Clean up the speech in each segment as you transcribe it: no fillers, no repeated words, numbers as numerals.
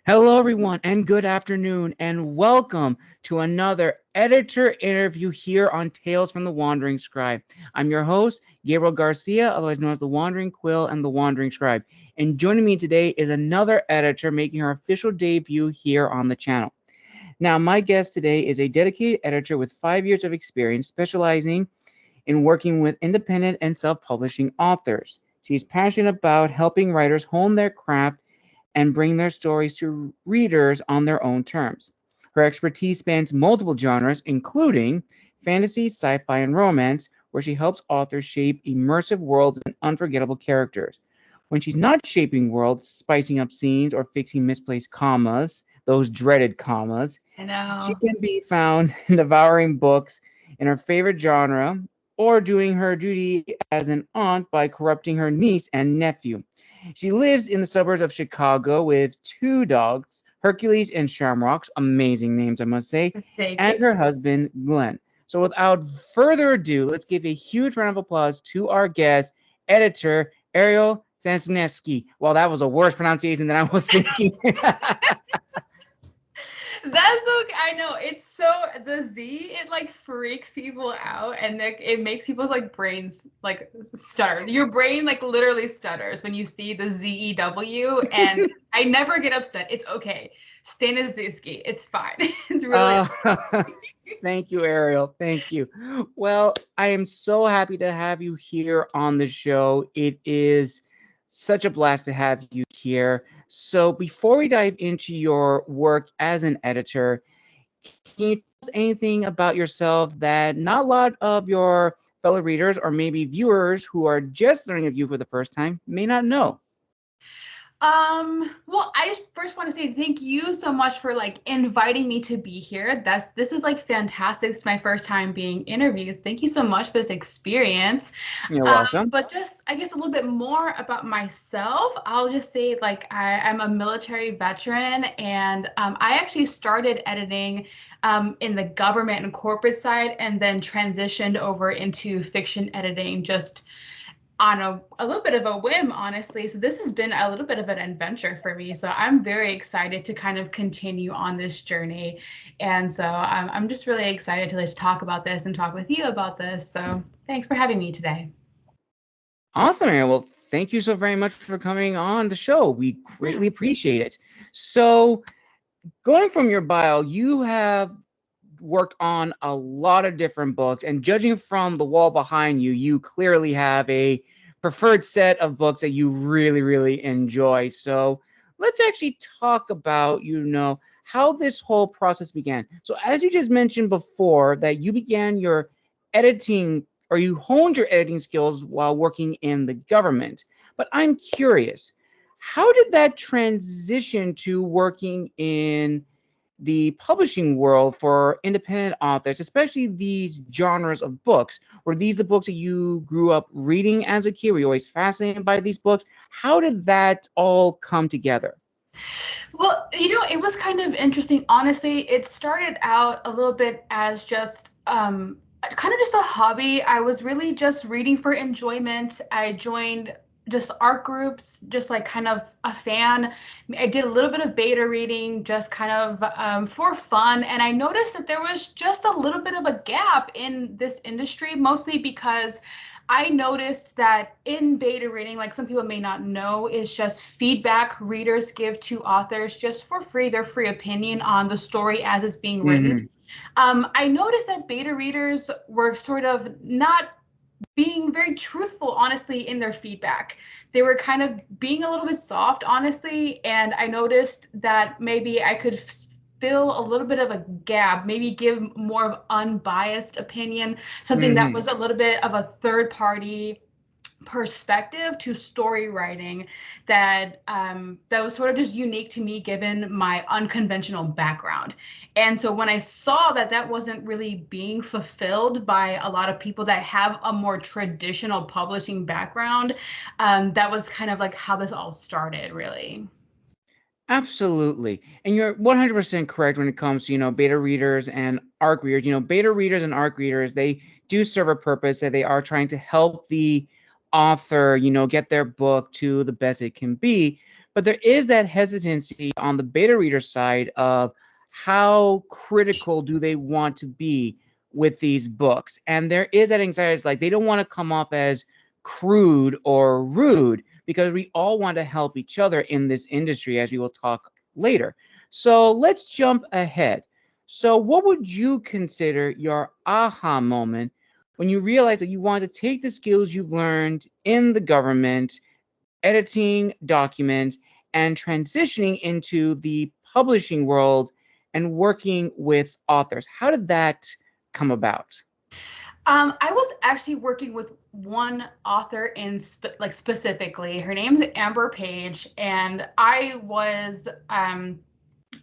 Hello, everyone, and good afternoon, and welcome to another editor interview here on Tales from the Wandering Scribe. I'm your host, Gabriel Garcia, otherwise known as the Wandering Quill and the Wandering Scribe. And joining me today is another editor making her official debut here on the channel. Now, my guest today is a dedicated editor with 5 years of experience specializing in working with independent and self publishing authors. She's passionate about helping writers hone their craft and bring their stories to readers on their own terms. Her expertise spans multiple genres, including fantasy, sci fi, and romance, where she helps authors shape immersive worlds and unforgettable characters. When she's not shaping worlds, spicing up scenes, or fixing misplaced commas, those dreaded commas, I she know. can be found devouring books in her favorite genre or doing her duty as an aunt by corrupting her niece and nephew. She lives in the suburbs of Chicago with two dogs, Hercules and Shamrock, amazing names, I must say, Thank and you. her husband, Glenn. So without further ado, let's give a huge round of applause to our guest, editor Ariel Staniszewski. Well, that was a worse pronunciation than I was thinking. That's okay. I know it's so the Z. It like freaks people out, and like it makes people's like brains like stutter. Your brain like literally stutters when you see the ZEW, and I never get upset. It's okay. Staniszewski. It's fine. It's really Uh, Thank you, Ariel. Thank you. Well, I am so happy to have you here on the show. It is such a blast to have you here. So, before we dive into your work as an editor, can you tell us anything about yourself that not a lot of your fellow readers or maybe viewers who are just learning of you for the first time may not know? Well, I just first want to say thank you so much for like inviting me to be here. This is like fantastic. It's my first time being interviewed. Thank you so much for this experience. You're welcome. But just I guess a little bit more about myself. I'll just say like I'm a military veteran, and I actually started editing in the government and corporate side, and then transitioned over into fiction editing just on a little bit of a whim, honestly. So this has been a little bit of an adventure for me. So I'm very excited to kind of continue on this journey. And so I'm just really excited to just talk about this and talk with you about this. So thanks for having me today. Awesome, Ariel. Well, thank you so very much for coming on the show. We greatly appreciate it. So, going from your bio, you have worked on a lot of different books, and judging from the wall behind you, you clearly have a preferred set of books that you really, really enjoy. So let's actually talk about, how this whole process began. So as you just mentioned before, that you began your editing or you honed your editing skills while working in the government. But I'm curious, how did that transition to working in the publishing world for independent authors, especially these genres of books? Were these the books that you grew up reading as a kid? Were you always fascinated by these books? How did that all come together? Well, it was kind of interesting. Honestly, it started out a little bit as just kind of just a hobby. I was really just reading for enjoyment. I joined just art groups, just like kind of a fan. I did a little bit of beta reading, just kind of for fun. And I noticed that there was just a little bit of a gap in this industry, mostly because I noticed that in beta reading, like some people may not know, is just feedback readers give to authors just for free, their free opinion on the story as it's being written. Hmm. I noticed that beta readers were sort of not being very truthful, honestly, in their feedback. They were kind of being a little bit soft, honestly, and I noticed that maybe I could fill a little bit of a gap, maybe give more of unbiased opinion, something that Hmm. was a little bit of a third party perspective to story writing that was sort of just unique to me given my unconventional background. And so when I saw that that wasn't really being fulfilled by a lot of people that have a more traditional publishing background, that was kind of like how this all started, really. Absolutely. And you're 100% correct when it comes to, beta readers and ARC readers. Beta readers and ARC readers, they do serve a purpose that they are trying to help the author, get their book to the best it can be. but there is that hesitancy on the beta reader side of how critical do they want to be with these books. And there is that anxiety. It's like they don't want to come off as crude or rude because we all want to help each other in this industry, as we will talk later. So let's jump ahead. So, what would you consider your aha moment when you realize that you want to take the skills you've learned in the government, editing documents, and transitioning into the publishing world and working with authors? How did that come about? I was actually working with one author in specifically. Her name's Amber Page, and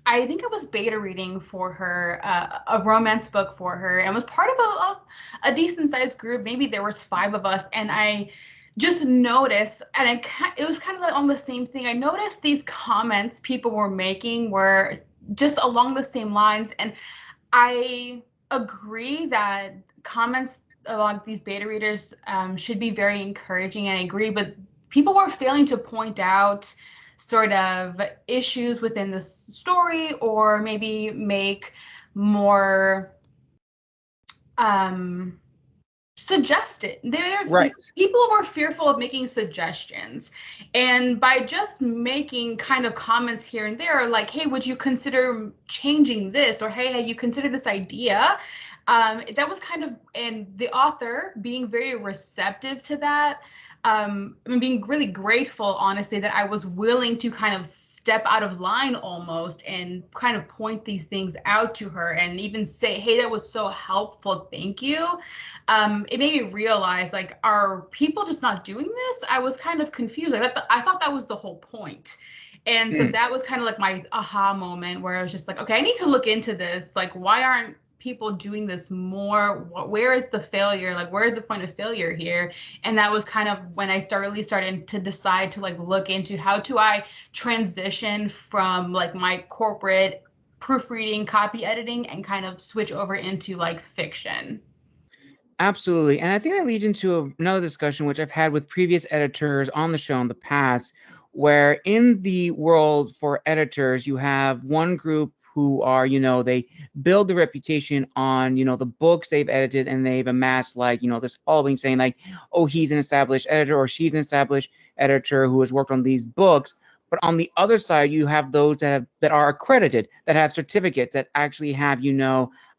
I think I was beta reading for her, a romance book for her, and was part of a decent sized group. Maybe there was 5 of us, and I just noticed, and it was kind of like on the same thing. I noticed these comments people were making were just along the same lines, and I agree that comments along these beta readers should be very encouraging, and I agree, but people were failing to point out sort of issues within the story, or maybe make more suggested. Right. People were fearful of making suggestions, and by just making kind of comments here and there, like, hey, would you consider changing this, or hey, have you considered this idea? That was kind of, and the author being very receptive to that, and being really grateful, honestly, that I was willing to kind of step out of line almost and kind of point these things out to her and even say, hey, that was so helpful, thank you. It made me realize, like, are people just not doing this? I was kind of confused. I thought that was the whole point. And so that was kind of like my aha moment, where I was just like, okay, I need to look into this. Like, why aren't people doing this more? Where is the failure? Like, where is the point of failure here? And that was kind of when I really started to decide to like look into how do I transition from like my corporate proofreading, copy editing, and kind of switch over into like fiction. Absolutely. And I think that leads into another discussion, which I've had with previous editors on the show in the past, where in the world for editors, you have one group who are, they build the reputation on, the books they've edited, and they've amassed like, this following saying like, oh, he's an established editor or she's an established editor who has worked on these books. But on the other side, you have those that are accredited, that have certificates, that actually have,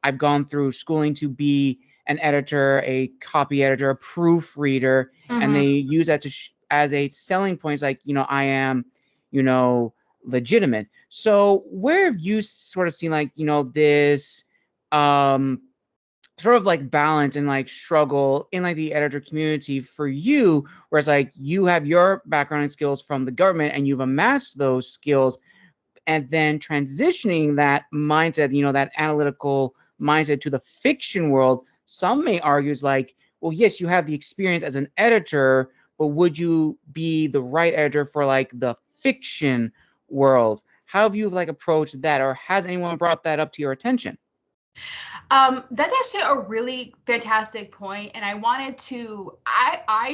I've gone through schooling to be an editor, a copy editor, a proofreader, and they use that as a selling point. It's like, I am, legitimate. So where have you sort of seen like, this sort of like balance and like struggle in like the editor community for you, whereas like you have your background and skills from the government and you've amassed those skills, and then transitioning that mindset, that analytical mindset to the fiction world? Some may argue is like, well, yes, you have the experience as an editor, but would you be the right editor for like the fiction world? How have you like approached that, or has anyone brought that up to your attention? That's actually a really fantastic point, and I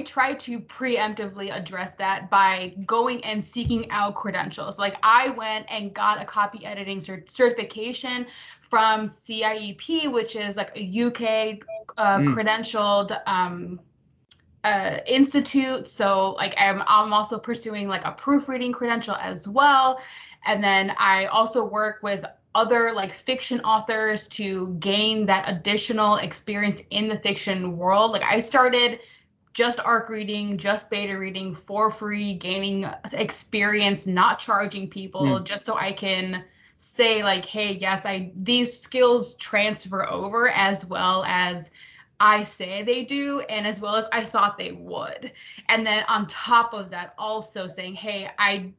try to preemptively address that by going and seeking out credentials. Like, I went and got a copy editing certification from CIEP, which is like a UK credentialed institute. So like I'm also pursuing like a proofreading credential as well. And then I also work with other like fiction authors to gain that additional experience in the fiction world. Like, I started just ARC reading, just beta reading for free, gaining experience, not charging people, just so I can say like, hey, yes, these skills transfer over as well as I say they do, and as well as I thought they would. And then on top of that, also saying, hey, I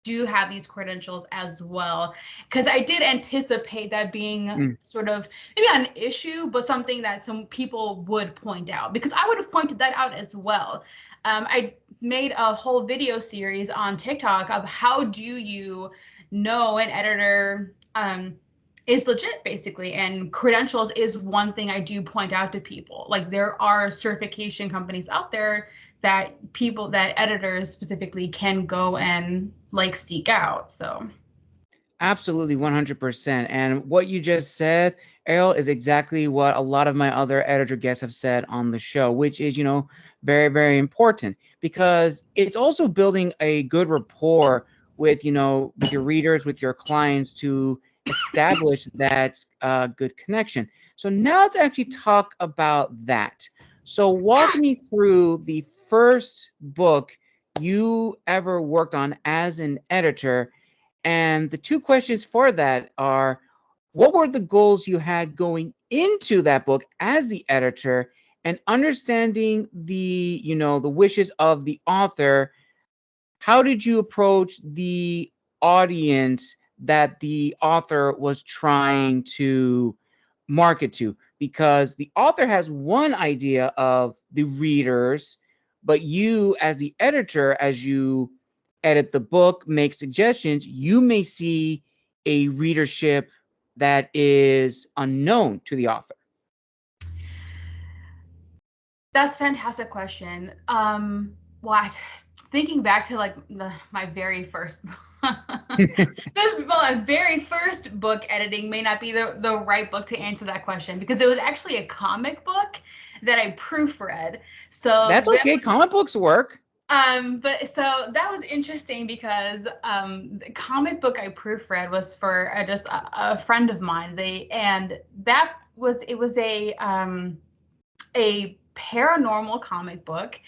do have these credentials as well, because I did anticipate that being sort of maybe not an issue, but something that some people would point out, because I would have pointed that out as well. I made a whole video series on TikTok of how do you know an editor is legit, basically. And credentials is one thing I do point out to people. Like, there are certification companies out there that editors specifically can go and like seek out. So Absolutely, 100%. And what you just said, Ariel, is exactly what a lot of my other editor guests have said on the show, which is, very, very important because it's also building a good rapport with, with your readers, with your clients to establish that good connection. So now let's actually talk about that. So walk me through the first book you ever worked on as an editor, and the two questions for that are, what were the goals you had going into that book as the editor, and understanding the wishes of the author, how did you approach the audience that the author was trying to market to? Because the author has one idea of the readers, but you, as the editor, as you edit the book, make suggestions, you may see a readership that is unknown to the author. that's a fantastic question. Well, thinking back to like my very first my very first book editing may not be the right book to answer that question, because it was actually a comic book that I proofread. So That's okay. Comic books work. but so that was interesting because the comic book I proofread was for just a friend of mine. It was a paranormal comic book,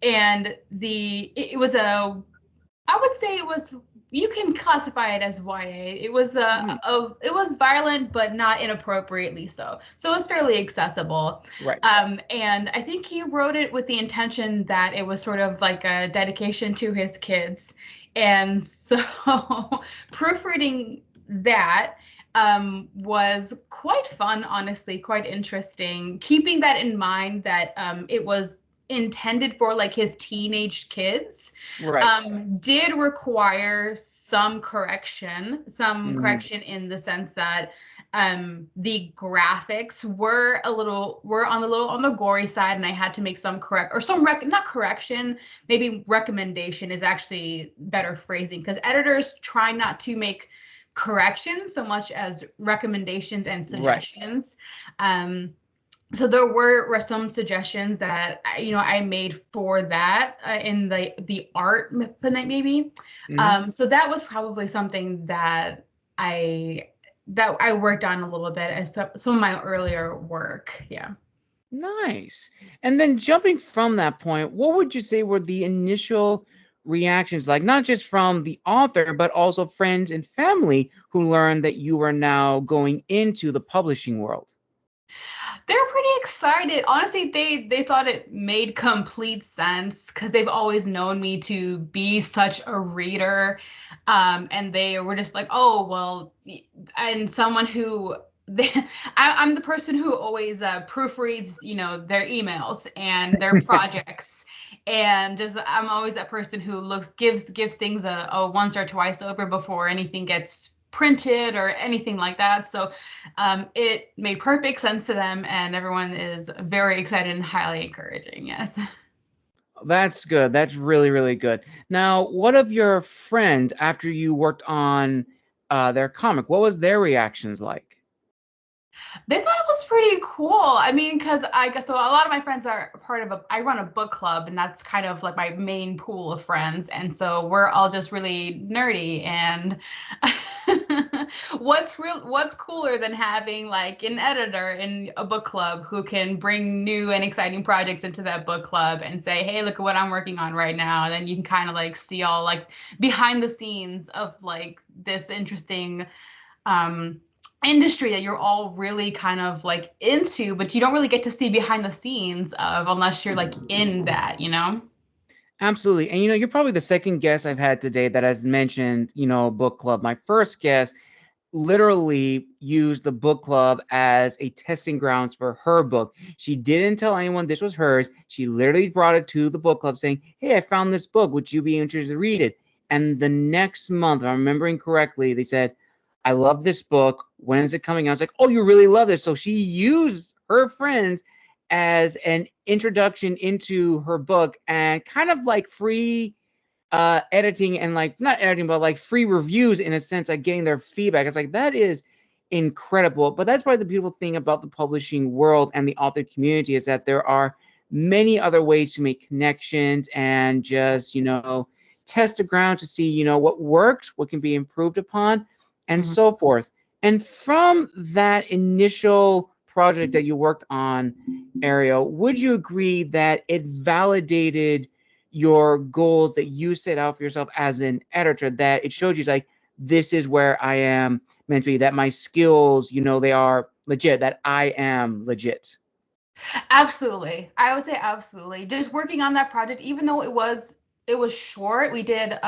and it was I would say it was, you can classify it as YA. It was it was violent, but not inappropriately so. So it was fairly accessible. Right. And I think he wrote it with the intention that it was sort of like a dedication to his kids. And so proofreading that was quite fun, honestly, quite interesting. Keeping that in mind that it was intended for like his teenage kids, Right. did require some correction, in the sense that the graphics were on the gory side, and I had to make some not correction, maybe recommendation is actually better phrasing, because editors try not to make corrections so much as recommendations and suggestions. Right. So there were some suggestions that I made for that in the art maybe. Mm-hmm. So that was probably something that I worked on a little bit as some of my earlier work. Yeah. Nice. And then jumping from that point, what would you say were the initial reactions like, not just from the author, but also friends and family who learned that you are now going into the publishing world? They're pretty excited. Honestly, they thought it made complete sense because they've always known me to be such a reader. And they were just like, oh, well, and someone who I'm the person who always proofreads, their emails and their projects. And just I'm always that person who gives things a once or twice over before anything gets printed or anything like that. So it made perfect sense to them, and everyone is very excited and highly encouraging. Yes. That's good. That's really, really good. Now, what of your friend after you worked on their comic? What was their reactions like? They thought it was pretty cool. I mean, because I guess so. A lot of my friends are part of I run a book club, and that's kind of like my main pool of friends. And so we're all just really nerdy. And what's cooler than having like an editor in a book club who can bring new and exciting projects into that book club and say, hey, look at what I'm working on right now. And then you can kind of like see all like behind the scenes of like this interesting industry that you're all really kind of like into, but you don't really get to see behind the scenes of unless you're like in that. Absolutely. And you're probably the second guest I've had today that has mentioned, book club. My first guest literally used the book club as a testing grounds for her book. She didn't tell anyone this was hers. She literally brought it to the book club saying, hey, I found this book. Would you be interested to read it? And the next month, if I'm remembering correctly, they said, I love this book. When is it coming out? I was like, oh, you really love this. So she used her friends as an introduction into her book and kind of like free editing and like not editing, but like free reviews in a sense, like getting their feedback. It's like that is incredible. But that's probably the beautiful thing about the publishing world and the author community is that there are many other ways to make connections and just, test the ground to see, what works, what can be improved upon, and so forth. And from that initial project that you worked on, Ariel, would you agree that it validated your goals that you set out for yourself as an editor, that it showed you like, this is where I am meant to be, that my skills, they are legit, that I am legit? Absolutely. I would say absolutely. Just working on that project, even though it was short, we did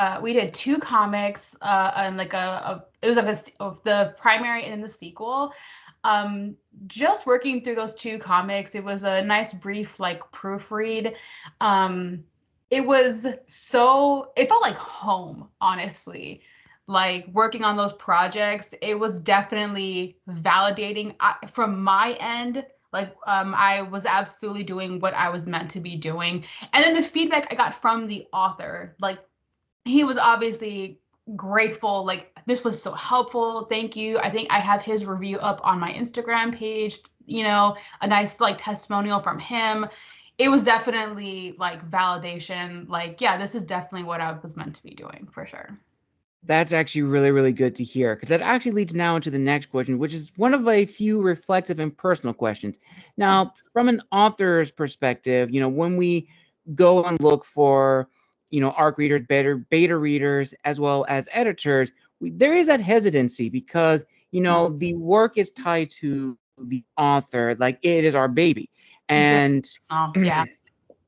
two comics, and like it was like of the primary and the sequel. Um, just working through those two comics, it was a nice brief like proofread. Um, it felt like home, honestly. Like working on those projects, it was definitely validating from my end. Like I was absolutely doing what I was meant to be doing. And then the feedback I got from the author, like he was obviously grateful, like this was so helpful, thank you. I think I have his review up on my Instagram page, a nice like testimonial from him. It was definitely like validation, like yeah, this is definitely what I was meant to be doing for sure. That's actually really, really good to hear because that actually leads now into the next question, which is one of a few reflective and personal questions. Now, from an author's perspective, when we go and look for, ARC readers, beta readers, as well as editors, there is that hesitancy because, the work is tied to the author, like it is our baby. And Oh yeah.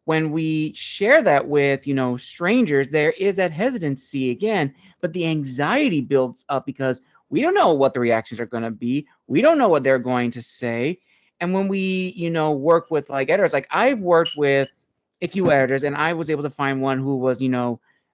when we share that with strangers, there is that hesitancy again, but the anxiety builds up because we don't know what the reactions are going to be, we don't know what they're going to say. And when we work with like editors, like I've worked with a few editors and I was able to find one who was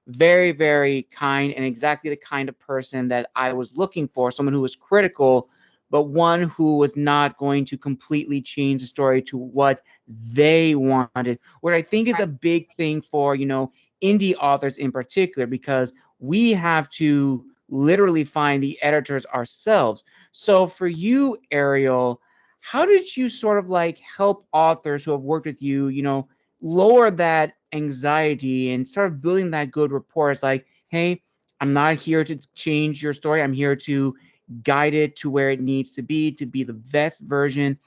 very, very kind and exactly the kind of person that I was looking for, someone who was critical but one who was not going to completely change the story to what they wanted, what I think is a big thing for, indie authors in particular, because we have to literally find the editors ourselves. So for you, Ariel, how did you sort of like help authors who have worked with you, lower that anxiety and start building that good rapport? It's like, hey, I'm not here to change your story. I'm here to guide it to where it needs to be the best version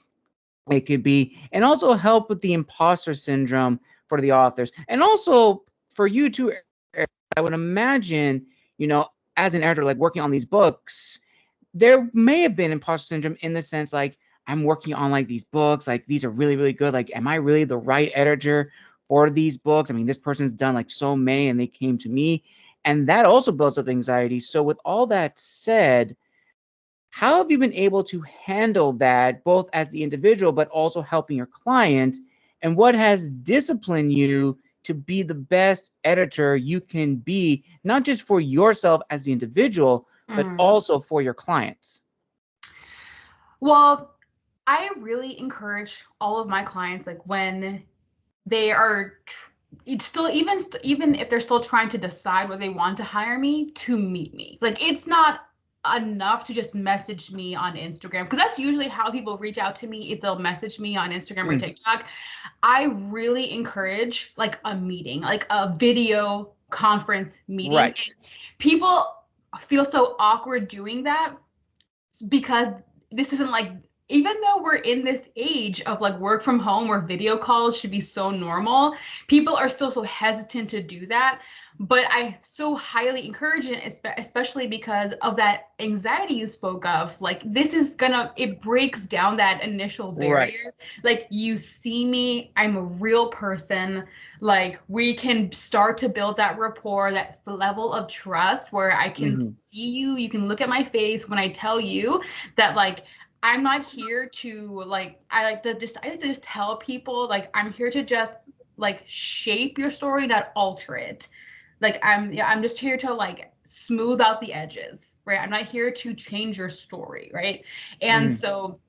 it could be, and also help with the imposter syndrome for the authors. And also for you too, I would imagine, as an editor, like working on these books, there may have been imposter syndrome in the sense like, I'm working on like these books, like these are really, really good. Like, am I really the right editor for these books? I mean, this person's done like so many and they came to me. And that also builds up anxiety. So, with all that said, how have you been able to handle that both as the individual, but also helping your client? And what has disciplined you to be the best editor you can be, not just for yourself as the individual, but also for your clients? Well, I really encourage all of my clients, like when they are it's still even if they're still trying to decide whether they want to hire me, to meet me. Like it's not enough to just message me on Instagram, because that's usually how people reach out to me, is they'll message me on Instagram or TikTok. I really encourage like a meeting, like a video conference meeting. Right. And people feel so awkward doing that because this isn't like, even though we're in this age of like work from home where video calls should be so normal, people are still so hesitant to do that. But I so highly encourage it, especially because of that anxiety you spoke of. Like this is gonna, it breaks down that initial barrier. Right. Like you see me, I'm a real person. Like we can start to build that rapport, that's the level of trust where I can see you, you can look at my face when I tell you that like I'm not here to like, I like to just tell people like I'm here to just like shape your story, not alter it. Like I'm just here to like smooth out the edges, right? I'm not here to change your story, right? And Mhm. so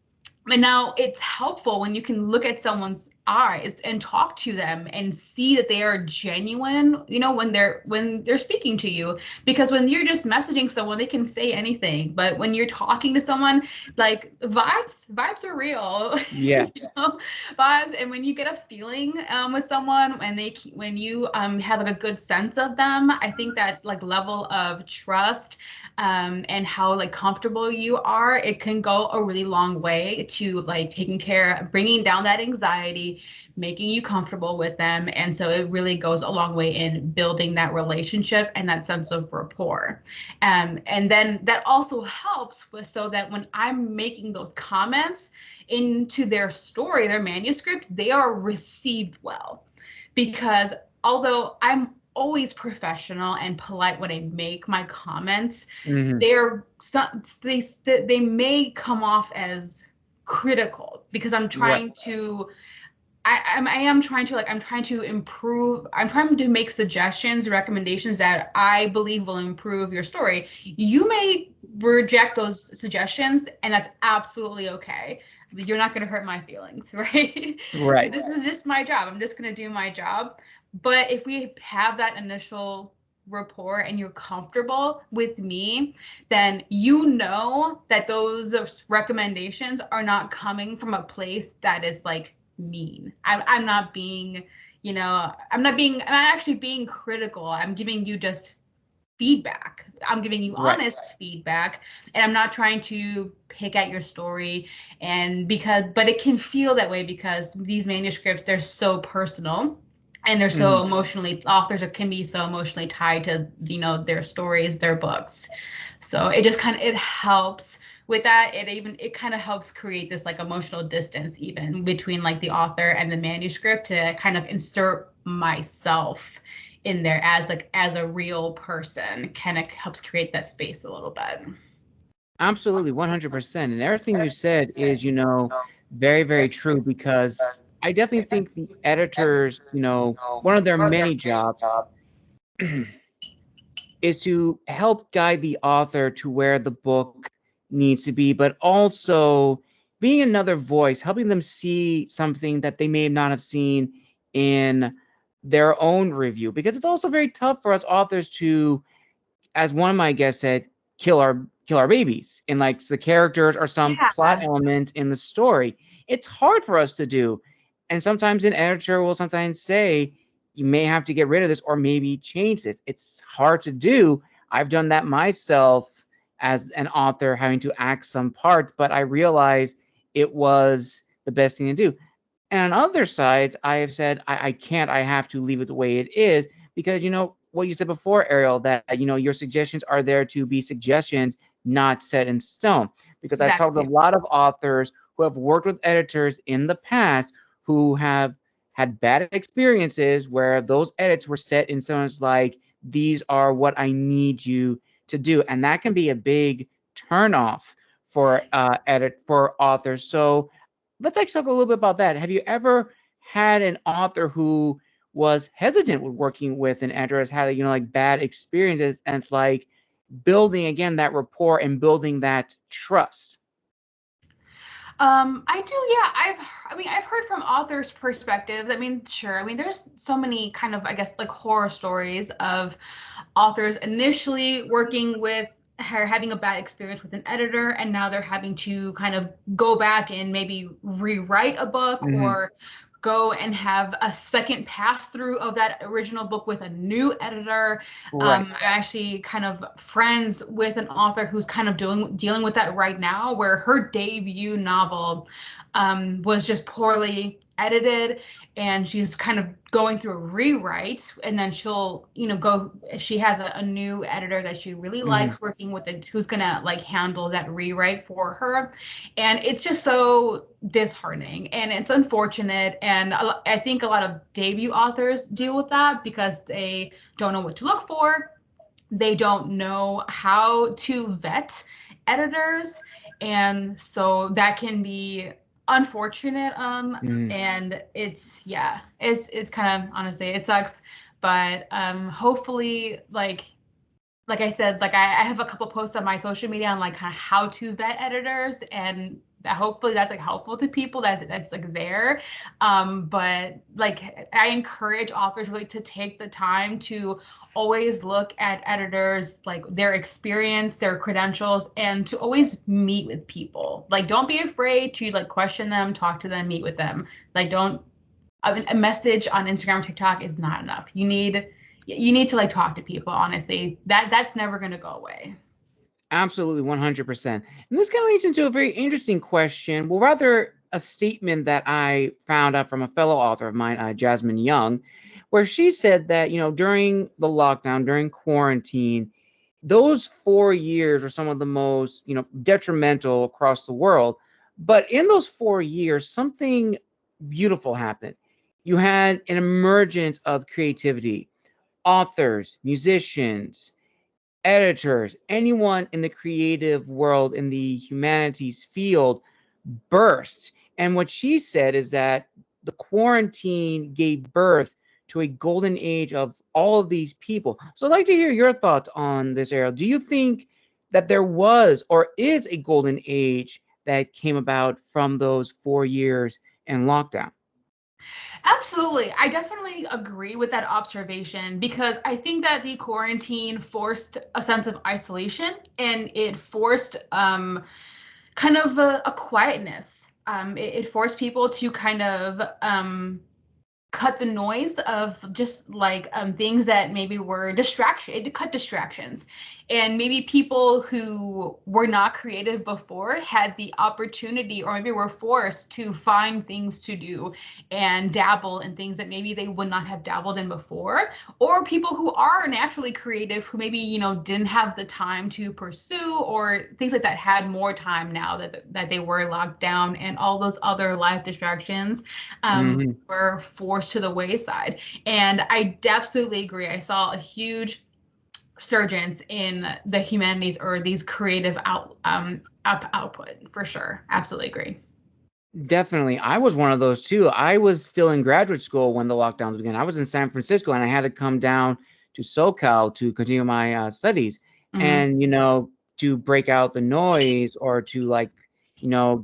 and now it's helpful when you can look at someone's eyes and talk to them and see that they are genuine, you know, when they're speaking to you. Because when you're just messaging someone, they can say anything. But when you're talking to someone, like vibes are real, Yeah. you know, vibes. And when you get a feeling with someone, when you have like a good sense of them, I think that like level of trust and how like comfortable you are, it can go a really long way to like taking care, bringing down that anxiety, making you comfortable with them. And so it really goes a long way in building that relationship and that sense of rapport. And then that also helps with so that when I'm making those comments into their story, their manuscript, they are received well. Because although I'm always professional and polite when I make my comments, Hmm. they're they may come off as critical because I'm Right. trying to I am trying to like I'm trying to improve. I'm trying to make suggestions, recommendations that I believe will improve your story. You may reject those suggestions, and that's absolutely okay. You're not going to hurt my feelings, right? Right. This is just my job. I'm just going to do my job. But if we have that initial rapport and you're comfortable with me, then you know that those recommendations are not coming from a place that is like mean. I'm not being, you know, I'm not actually being critical. I'm giving you just feedback. I'm giving you Right. honest feedback, and I'm not trying to pick at your story. And because, but it can feel that way because these manuscripts, they're so personal and they're Hmm. so emotionally, authors can be so emotionally tied to, you know, their stories, their books. So it just kind of, it helps with that. It kind of helps create this like emotional distance even between like the author and the manuscript to kind of insert myself in there as like as a real person. Kind of helps create that space a little bit. Absolutely, 100%. And everything you said is, very, very true because I definitely think the editors, one of their many jobs is to help guide the author to where the book needs to be, but also being another voice, helping them see something that they may not have seen in their own review. Because it's also very tough for us authors to, as one of my guests said, kill our babies in like the characters or some plot Yeah. element in the story. It's hard for us to do. And sometimes an editor will sometimes say, you may have to get rid of this or maybe change this. It's hard to do. I've done that myself as an author, having to act some parts, but I realized it was the best thing to do. And on other sides, I have said, I can't, I have to leave it the way it is because, what you said before, Ariel, that, your suggestions are there to be suggestions, not set in stone. Because I've talked to a Exactly. lot of authors who have worked with editors in the past who have had bad experiences where those edits were set in someone's like, these are what I need you to do. And that can be a big turnoff for for authors. So let's actually talk a little bit about that. Have you ever had an author who was hesitant with working with an editor, has had like bad experiences, and it's like building again that rapport and building that trust? I do, yeah. I mean, I've heard from authors' perspectives. I mean, sure. I mean, there's so many kind of, I guess, like horror stories of authors initially working with her having a bad experience with an editor, and now they're having to kind of go back and maybe rewrite a book Hmm. or go and have a second pass through of that original book with a new editor. Right. I'm actually kind of friends with an author who's kind of dealing with that right now, where her debut novel was just poorly edited, and she's kind of going through a rewrite, and then she'll, you know, go. She has a new editor that she really Hmm. likes working with, it, who's gonna like handle that rewrite for her, and it's just so disheartening and it's unfortunate. And I think a lot of debut authors deal with that because they don't know what to look for, they don't know how to vet editors, and so that can be unfortunate. Hmm. And it's, yeah, it's kind of, honestly, it sucks, But hopefully, like I said, like I have a couple posts on my social media on like kind of how to vet editors, and that hopefully that's like helpful to people that's like there. But like I encourage authors really to take the time to always look at editors, like their experience, their credentials, and to always meet with people. Like don't be afraid to like question them, talk to them, meet with them. Like don't a message on Instagram or TikTok is not enough. You need to like talk to people, honestly. That's never going to go away. Absolutely, 100%. And this kind of leads into a very interesting question. Well, rather, a statement that I found out from a fellow author of mine, Jasmine Young, where she said that, during the lockdown, during quarantine, those 4 years are some of the most, detrimental across the world. But in those 4 years, something beautiful happened. You had an emergence of creativity, authors, musicians, editors, anyone in the creative world, in the humanities field, burst. And what she said is that the quarantine gave birth to a golden age of all of these people. So I'd like to hear your thoughts on this, Ariel. Do you think that there was or is a golden age that came about from those 4 years in lockdown? Absolutely. I definitely agree with that observation because I think that the quarantine forced a sense of isolation and it forced kind of a quietness. It forced people to kind of cut the noise of just like things that maybe were distraction. It cut distractions, and maybe people who were not creative before had the opportunity, or maybe were forced to find things to do and dabble in things that maybe they would not have dabbled in before, or people who are naturally creative who maybe didn't have the time to pursue or things like that had more time now that they were locked down and all those other life distractions were forced to the wayside. And I absolutely agree. I saw a huge resurgence in the humanities or these creative output for sure. Absolutely agree. Definitely. I was one of those too. I was still in graduate school when the lockdowns began. I was in San Francisco and I had to come down to SoCal to continue my studies. Mm-hmm. And, to break out the noise or to like,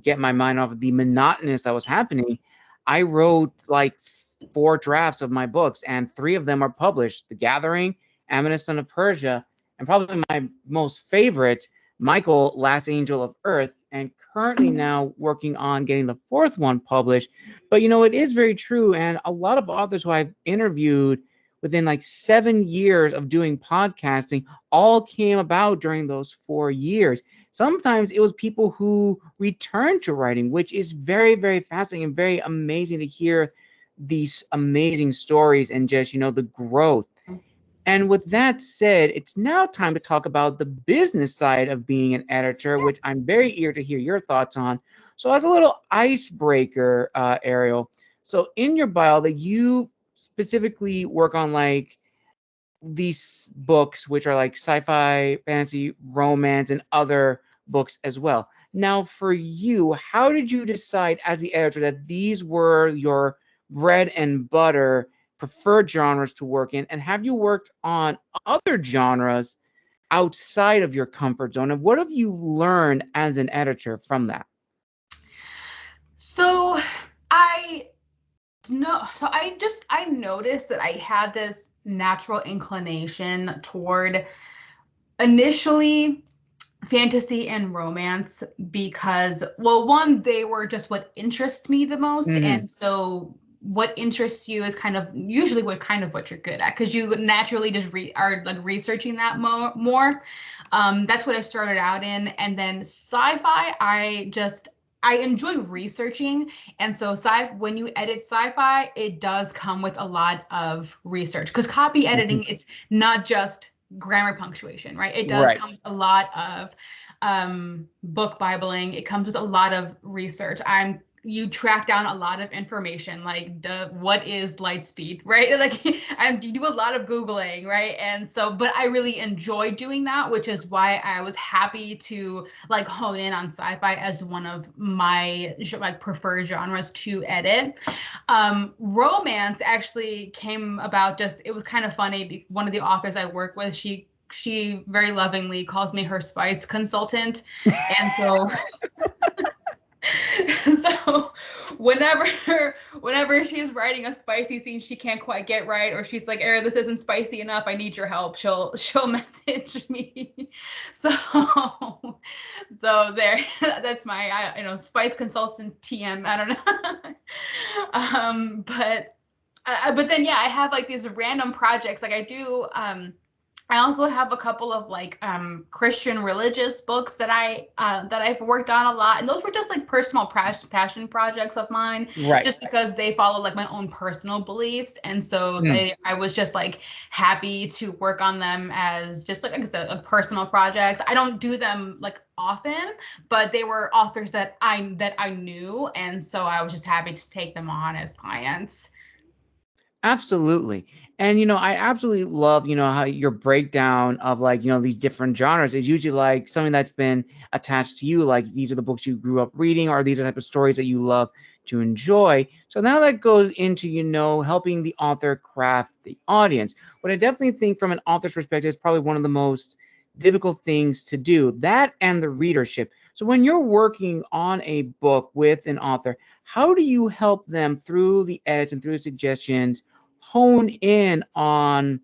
get my mind off of the monotonous that was happening, I wrote like 4 drafts of my books and 3 of them are published: The Gathering, Amulet, Son of Persia, and probably my most favorite, Michael, Last Angel of Earth, and currently now working on getting the 4th one published. But it is very true. And a lot of authors who I've interviewed within like 7 years of doing podcasting all came about during those 4 years. Sometimes it was people who returned to writing, which is very, very fascinating and very amazing to hear these amazing stories and just, the growth. And with that said, it's now time to talk about the business side of being an editor, which I'm very eager to hear your thoughts on. So, as a little icebreaker, Ariel, so in your bio, that you specifically work on like these books, which are like sci-fi, fantasy, romance, and other books as well. Now, for you, how did you decide as the editor that these were your bread and butter preferred genres to work in? And have you worked on other genres outside of your comfort zone? And what have you learned as an editor from that? So I no, so I noticed that I had this natural inclination toward initially fantasy and romance because, well, one, they were just what interests me the most, Mm-hmm. and so what interests you is kind of usually what you're good at because you naturally just are like researching that more. That's what I started out in, and then sci-fi, I enjoy researching, and so when you edit sci-fi, it does come with a lot of research because copy Mm-hmm. editing, it's not just grammar, punctuation, right? It does Right. come with a lot of book bibling. It comes with a lot of research. you track down a lot of information, like what is light speed, right? Like you do a lot of Googling, right? And so, but I really enjoy doing that, which is why I was happy to like hone in on sci-fi as one of my like preferred genres to edit. Romance actually came about it was kind of funny. One of the authors I work with, she very lovingly calls me her spice consultant. And so so whenever she's writing a spicy scene she can't quite get right, or she's like, Ariel, this isn't spicy enough, I need your help, she'll message me. So there, that's my spice consultant TM. I don't know. But then yeah, I have like these random projects. Like I also have a couple of like Christian religious books that I've worked on a lot, and those were just like personal passion projects of mine, Right. just because they follow like my own personal beliefs, and so I was just like happy to work on them as just like I said, like personal projects. I don't do them like often, but they were authors that I knew, and so I was just happy to take them on as clients. Absolutely. And I absolutely love, how your breakdown of like, these different genres is usually like something that's been attached to you. Like these are the books you grew up reading, or these are the type of stories that you love to enjoy. So now that goes into, helping the author craft the audience. What I definitely think from an author's perspective is probably one of the most difficult things to do, that and the readership. So when you're working on a book with an author, how do you help them through the edits and through suggestions hone in on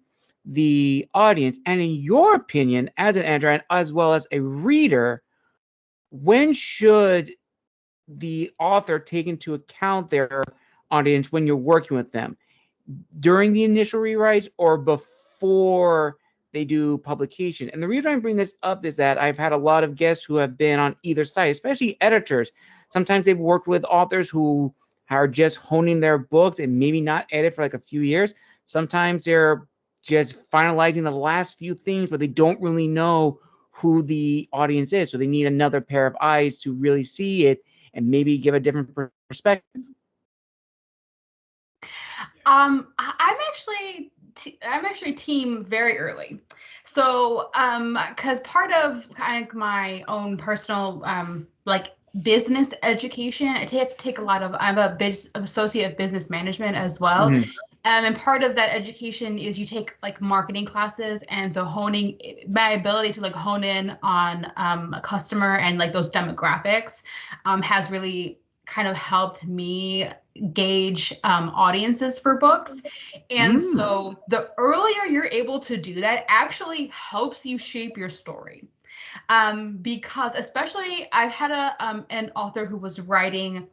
the audience? And in your opinion, as an editor and as well as a reader, when should the author take into account their audience when you're working with them? During the initial rewrites or before they do publication? And the reason I bring this up is that I've had a lot of guests who have been on either side, especially editors. Sometimes they've worked with authors who are just honing their books and maybe not edit for like a few years. Sometimes they're just finalizing the last few things, but they don't really know who the audience is. So they need another pair of eyes to really see it and maybe give a different perspective. I'm actually team very early. So, because part of kind of my own personal like business education, I have to take a lot of. I'm a associate of business management as well. Mm-hmm. And part of that education is you take like marketing classes, and so honing my ability to like hone in on a customer and like those demographics has really kind of helped me gauge audiences for books. And so the earlier you're able to do that actually helps you shape your story. Because especially I've had an author who was writing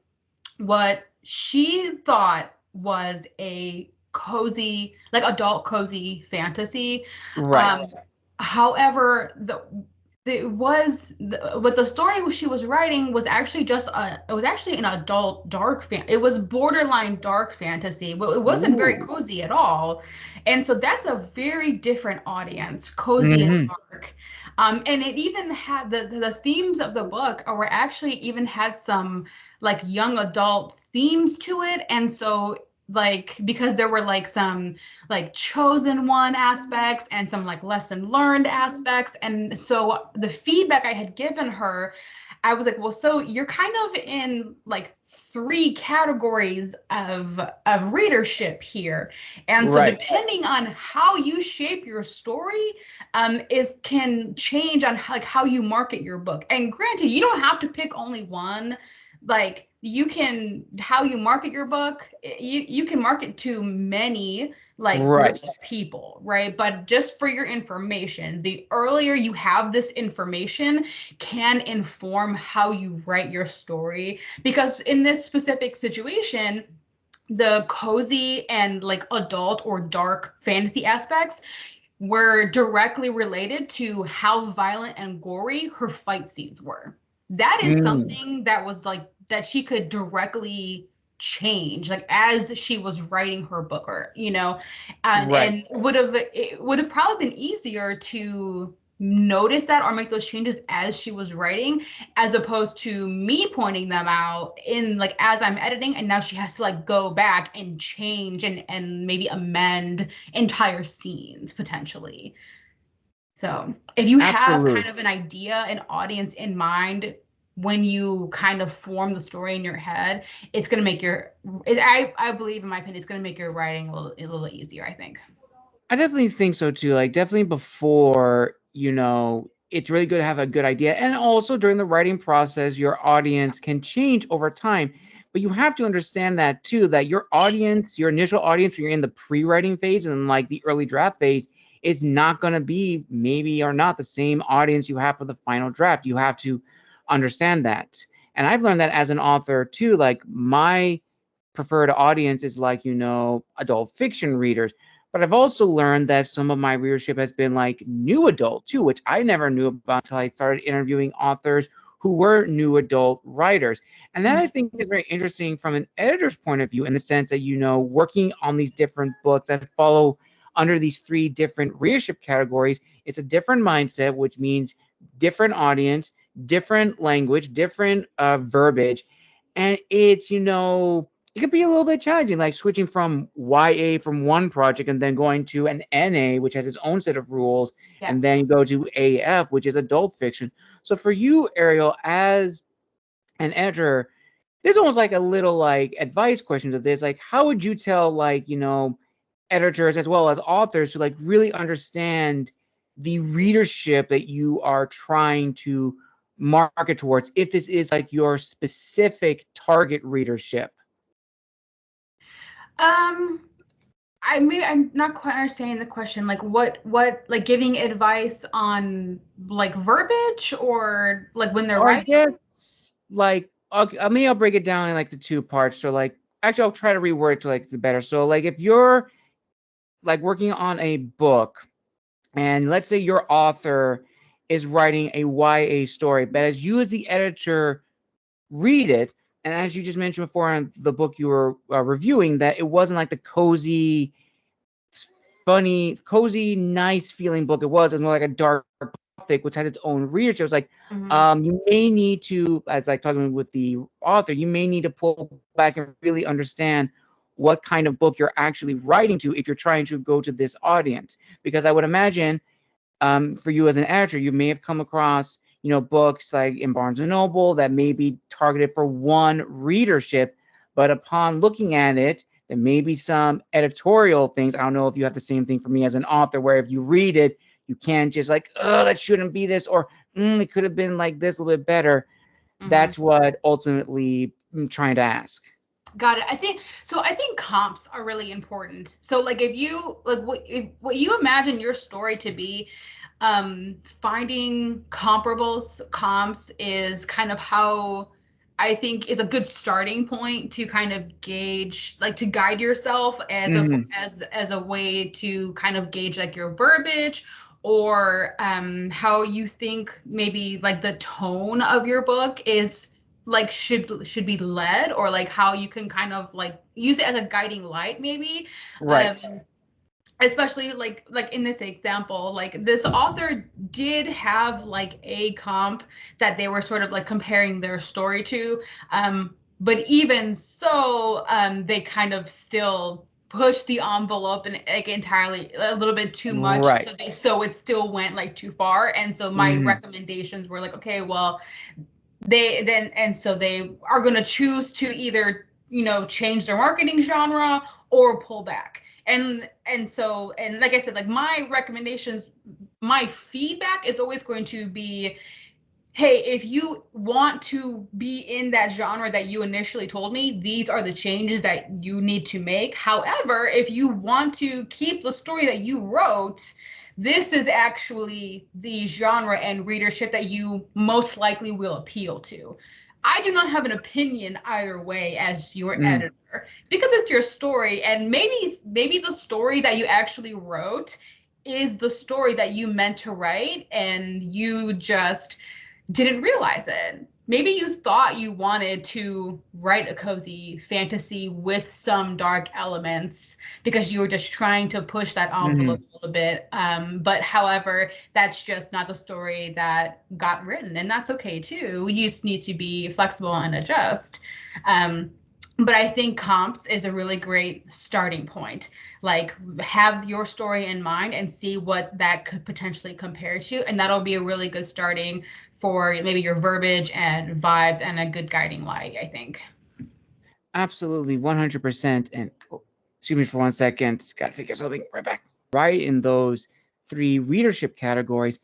what she thought was a cozy, like adult cozy fantasy. Right. However, what the story she was writing was actually it was actually an adult it was borderline dark fantasy. Well, it wasn't very cozy at all. And so that's a very different audience, cozy and dark. And it even had the themes of the book were actually even had some like young adult themes to it. And so like because there were like some like chosen one aspects and some like lesson learned aspects, and so the feedback I had given her, I was like, well, so you're kind of in like three categories of readership here, and so depending on how you shape your story is can change on how you market your book. And granted, you don't have to pick only one. Like you can, how you market your book, you can market to many like groups of people, right? But just for your information, the earlier you have this information can inform how you write your story. Because in this specific situation, the cozy and like adult or dark fantasy aspects were directly related to how violent and gory her fight scenes were. That is something that was like that she could directly change like as she was writing her book, or and it would have probably been easier to notice that or make those changes as she was writing, as opposed to me pointing them out in like as I'm editing, and now she has to like go back and change and maybe amend entire scenes potentially. So if you have kind Absolutely. of an idea, an audience in mind when you kind of form the story in your head, it's going to make I believe, in my opinion, it's going to make your writing a little easier, I think. I definitely think so too. Like definitely before, it's really good to have a good idea. And also during the writing process, your audience can change over time. But you have to understand that too, that your audience, your initial audience when you're in the pre-writing phase and like the early draft phase, is not going to be maybe or not the same audience you have for the final draft. You have to understand that. And I've learned that as an author too. Like my preferred audience is like, adult fiction readers. But I've also learned that some of my readership has been like new adult too, which I never knew about until I started interviewing authors who were new adult writers. And that I Mhm. think is very interesting from an editor's point of view, in the sense that, working on these different books that follow under these three different readership categories, it's a different mindset, which means different audience, different language, different verbiage. And it's, it could be a little bit challenging, like switching from YA from one project and then going to an NA, which has its own set of rules, Yeah. and then you go to AF, which is adult fiction. So for you, Ariel, as an editor, there's almost like a little like advice question to this. Like, how would you tell like, editors as well as authors to like really understand the readership that you are trying to market towards, if this is like your specific target readership? Um, I'm not quite understanding the question. Like like giving advice on like verbiage or like when they're Or I writing? guess like, okay, maybe I'll break it down in like the two parts. So like, actually, I'll try to reword it to like the better. So like, if you're like working on a book, and let's say your author is writing a YA story, but as you as the editor read it, and as you just mentioned before on the book you were reviewing, that it wasn't like the cozy, funny, cozy, nice feeling book. It was more like a dark gothic, which has its own readership. It was like, Mhm. you may need to, as like talking with the author, you may need to pull back and really understand what kind of book you're actually writing to if you're trying to go to this audience. Because I would imagine, for you as an editor, you may have come across, books like in Barnes and Noble that may be targeted for one readership, but upon looking at it, there may be some editorial things. I don't know if you have the same thing for me as an author, where if you read it, you can't just like, oh, that shouldn't be this, or it could have been like this a little bit better. Mhm. That's what ultimately I'm trying to ask. Got it. I think comps are really important. So like if you like what you imagine your story to be, finding comparables, comps is kind of how I think is a good starting point to kind of gauge, like to guide yourself Mm-hmm. as a way to kind of gauge like your verbiage, or how you think maybe like the tone of your book is like should be led, or like how you can kind of like use it as a guiding light maybe. Right. um Especially like in this example, like this author did have like a comp that they were sort of like comparing their story to, but even so, they kind of still pushed the envelope and like entirely a little bit too much, Right. so it still went like too far. And so my Mm-hmm. recommendations were like, okay, well, they are going to choose to either change their marketing genre or pull back. And like I said, like my recommendations, my feedback is always going to be, hey, if you want to be in that genre that you initially told me, these are the changes that you need to make. However, if you want to keep the story that you wrote, this is actually the genre and readership that you most likely will appeal to. I do not have an opinion either way as your Mm. editor, because it's your story, and maybe the story that you actually wrote is the story that you meant to write and you just didn't realize it. maybe you thought you wanted to write a cozy fantasy with some dark elements because you were just trying to push that envelope a little bit. But however, that's just not the story that got written, and that's okay too. You just need to be flexible and adjust. Um, but I think comps is a really great starting point. Like, have your story in mind and see what that could potentially compare to, and that'll be a really good starting for maybe your verbiage and vibes and a good guiding light, I think. Absolutely, 100%. And oh, excuse me for 1 second. Got to take something right back. Right in those three readership categories,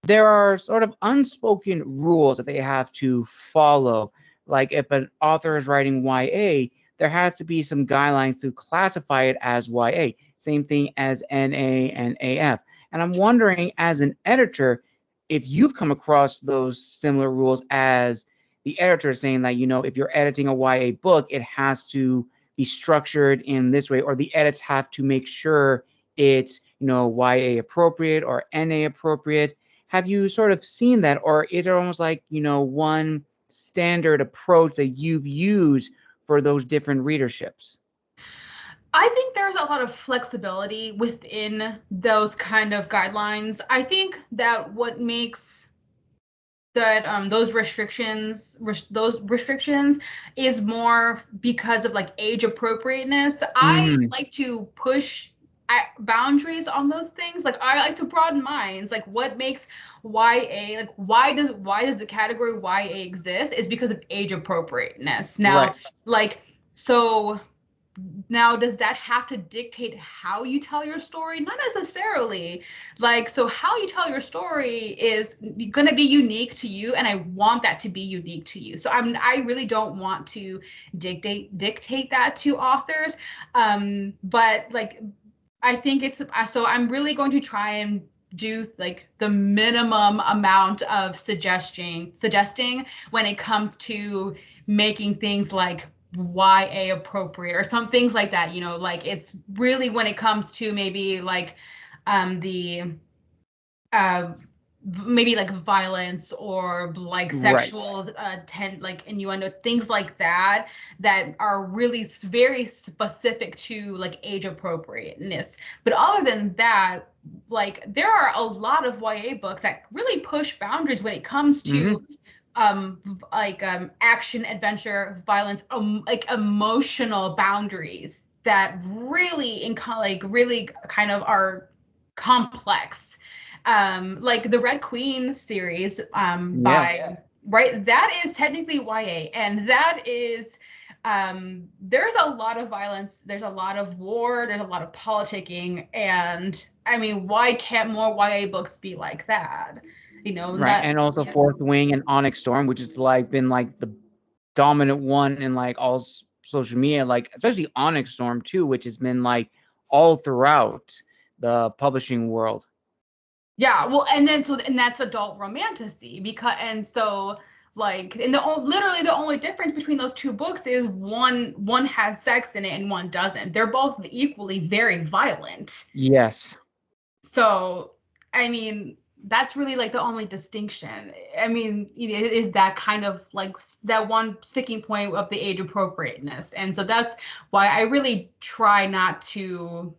there are sort of unspoken rules that they have to follow. Like if an author is writing YA, there has to be some guidelines to classify it as YA. Same thing as NA and AF. And I'm wondering, as an editor, if you've come across those similar rules as the editor saying that, if you're editing a YA book, it has to be structured in this way, or the edits have to make sure it's, YA appropriate or NA appropriate. Have you sort of seen that, or is it almost like, one standard approach that you've used for those different readerships? I think there's a lot of flexibility within those kind of guidelines. I think that what makes that those restrictions is more because of like age appropriateness. I Mm-hmm. like to push boundaries on those things. Like, I like to broaden minds. Like, what makes YA, like, why does the category YA exist is because of age appropriateness. Right. Now, like, so now, does that have to dictate how you tell your story? Not necessarily. Like, so how you tell your story is going to be unique to you, and I want that to be unique to you. So I really don't want to dictate that to authors. But like, I think it's so I'm really going to try and do like the minimum amount of suggesting when it comes to making things like YA appropriate or some things like that. Like, it's really when it comes to maybe like the uh maybe like violence or like Right. sexual like innuendo, things like that, that are really very specific to like age appropriateness. But other than that, like, there are a lot of YA books that really push boundaries when it comes to Mm-hmm. action, adventure, violence, like emotional boundaries that really really kind of are complex. Like the Red Queen series, Yes. right, that is technically YA, and that is there's a lot of violence, there's a lot of war, there's a lot of politicking, and I mean, why can't more YA books be like that? Right. Not, And also yeah. Fourth Wing and Onyx Storm, which is like been like the dominant one in like all social media, like especially Onyx Storm too, which has been like all throughout the publishing world. Yeah, well, and that's adult romantasy, because and so like, and literally the only difference between those two books is one has sex in it and one doesn't. They're both equally very violent. Yes. So, I mean, that's really like the only distinction. I mean, it is that kind of like that one sticking point of the age appropriateness. And so that's why I really try not to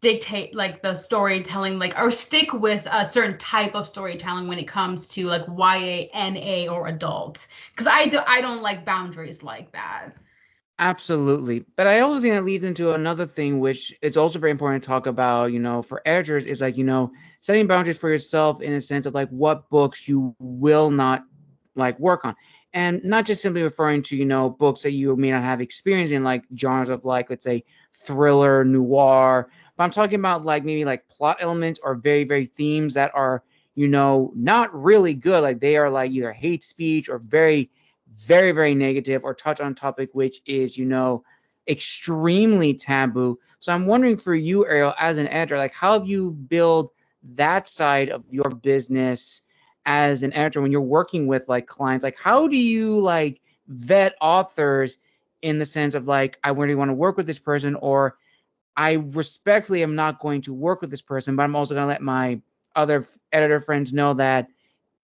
dictate like the storytelling, like, or stick with a certain type of storytelling when it comes to like YA, NA, or adult, because I don't like boundaries like that. Absolutely. But I also think that leads into another thing, which it's also very important to talk about, for editors is like, setting boundaries for yourself in a sense of like what books you will not like work on. And not just simply referring to, books that you may not have experience in, like genres of like, let's say, thriller, noir. But I'm talking about like maybe like plot elements or very, very themes that are, not really good. Like they are like either hate speech or very very, very negative or touch on topic which is, extremely taboo. So I'm wondering for you, Ariel, as an editor, like how have you built that side of your business as an editor when you're working with like clients? Like how do you like vet authors in the sense of like, I really want to work with this person, or I respectfully am not going to work with this person, but I'm also going to let my other editor friends know that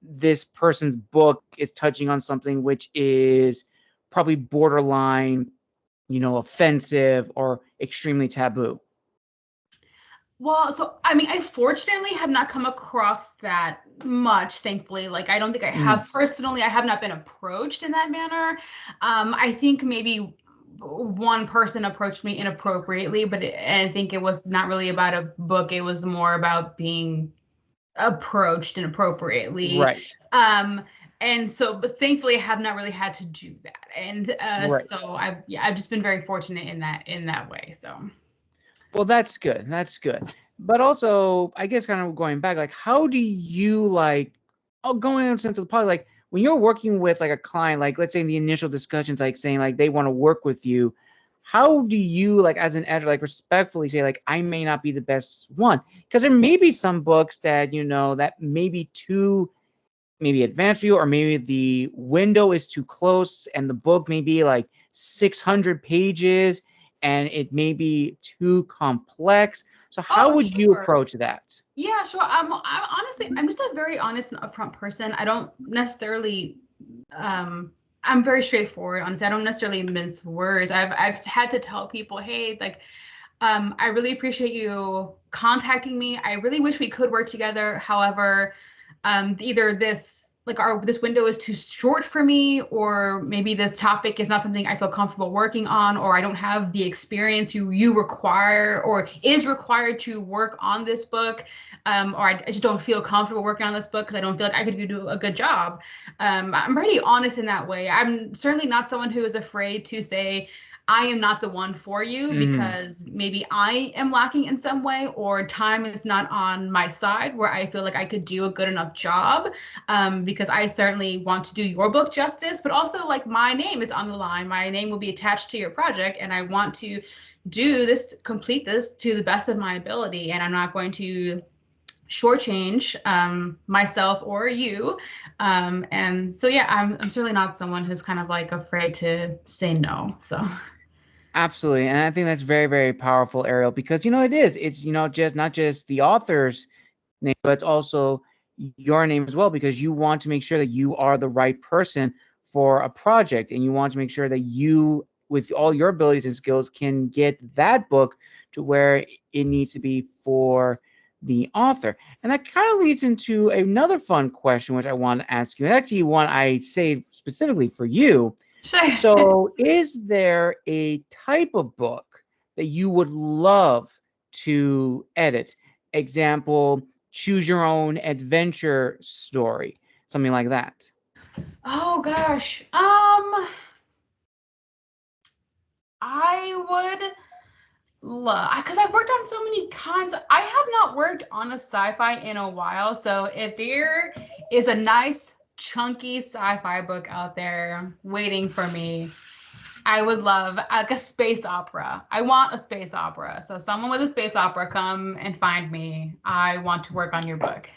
this person's book is touching on something which is probably borderline, offensive or extremely taboo? Well, so I mean, I fortunately have not come across that much, thankfully. Like, I don't think I have personally. I have not been approached in that manner. I think maybe one person approached me inappropriately, but I think it was not really about a book. It was more about being approached inappropriately. Right. And so, but thankfully, I have not really had to do that. And Right. so I've just been very fortunate in that way. So. Well, that's good. That's good. But also, I guess kind of going back, like, how do you like, oh, going into the public, like when you're working with like a client, like let's say in the initial discussions, like saying like they want to work with you, how do you like as an editor, like respectfully say like I may not be the best one? Because there may be some books that that may be too maybe advanced for you, or maybe the window is too close and the book may be like 600 pages and it may be too complex. So how Oh, would you sure. approach that? Yeah, sure. I'm honestly, I'm just a very honest and upfront person. I don't necessarily, I'm very straightforward. Honestly, I don't necessarily mince words. I've had to tell people, hey, like, I really appreciate you contacting me. I really wish we could work together. However, either this window is too short for me, or maybe this topic is not something I feel comfortable working on, or I don't have the experience you require or is required to work on this book, or I just don't feel comfortable working on this book because I don't feel like I could do a good job. I'm pretty honest in that way. I'm certainly not someone who is afraid to say, I am not the one for you because maybe I am lacking in some way, or time is not on my side where I feel like I could do a good enough job, because I certainly want to do your book justice, but also like my name is on the line. My name will be attached to your project, and I want to complete this to the best of my ability, and I'm not going to shortchange myself or you. And so, yeah, I'm certainly not someone who's kind of like afraid to say no. So. Absolutely. And I think that's very, very powerful, Ariel, because it is. It's just not just the author's name, but it's also your name as well, because you want to make sure that you are the right person for a project, and you want to make sure that you, with all your abilities and skills, can get that book to where it needs to be for the author. And that kind of leads into another fun question, which I want to ask you. And actually, one I saved specifically for you. Sure. So, is there a type of book that you would love to edit? Example, choose your own adventure story, something like that. Oh gosh. I would love, because I've worked on so many kinds. I have not worked on a sci-fi in a while, so if there is a nice chunky sci-fi book out there waiting for me, I would love like a space opera. I want a space opera. So someone with a space opera, come and find me. I want to work on your book.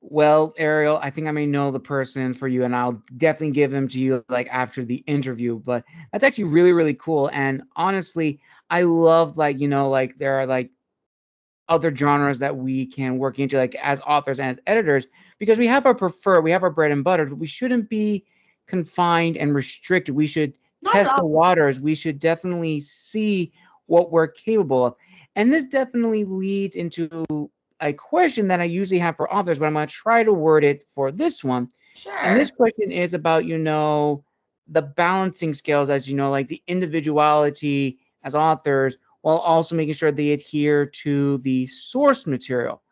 Well, Ariel, I think I may know the person for you, and I'll definitely give them to you like after the interview. But that's actually really, really cool. And honestly, I love like like there are like other genres that we can work into like as authors and as editors, because we have our bread and butter, but we shouldn't be confined and restricted. We should That's test the awesome. waters. We should definitely see what we're capable of. And this definitely leads into a question that I usually have for authors, but I'm going to try to word it for this one. And this Sure. question is about the balancing scales, as like the individuality as authors, while also making sure they adhere to the source material.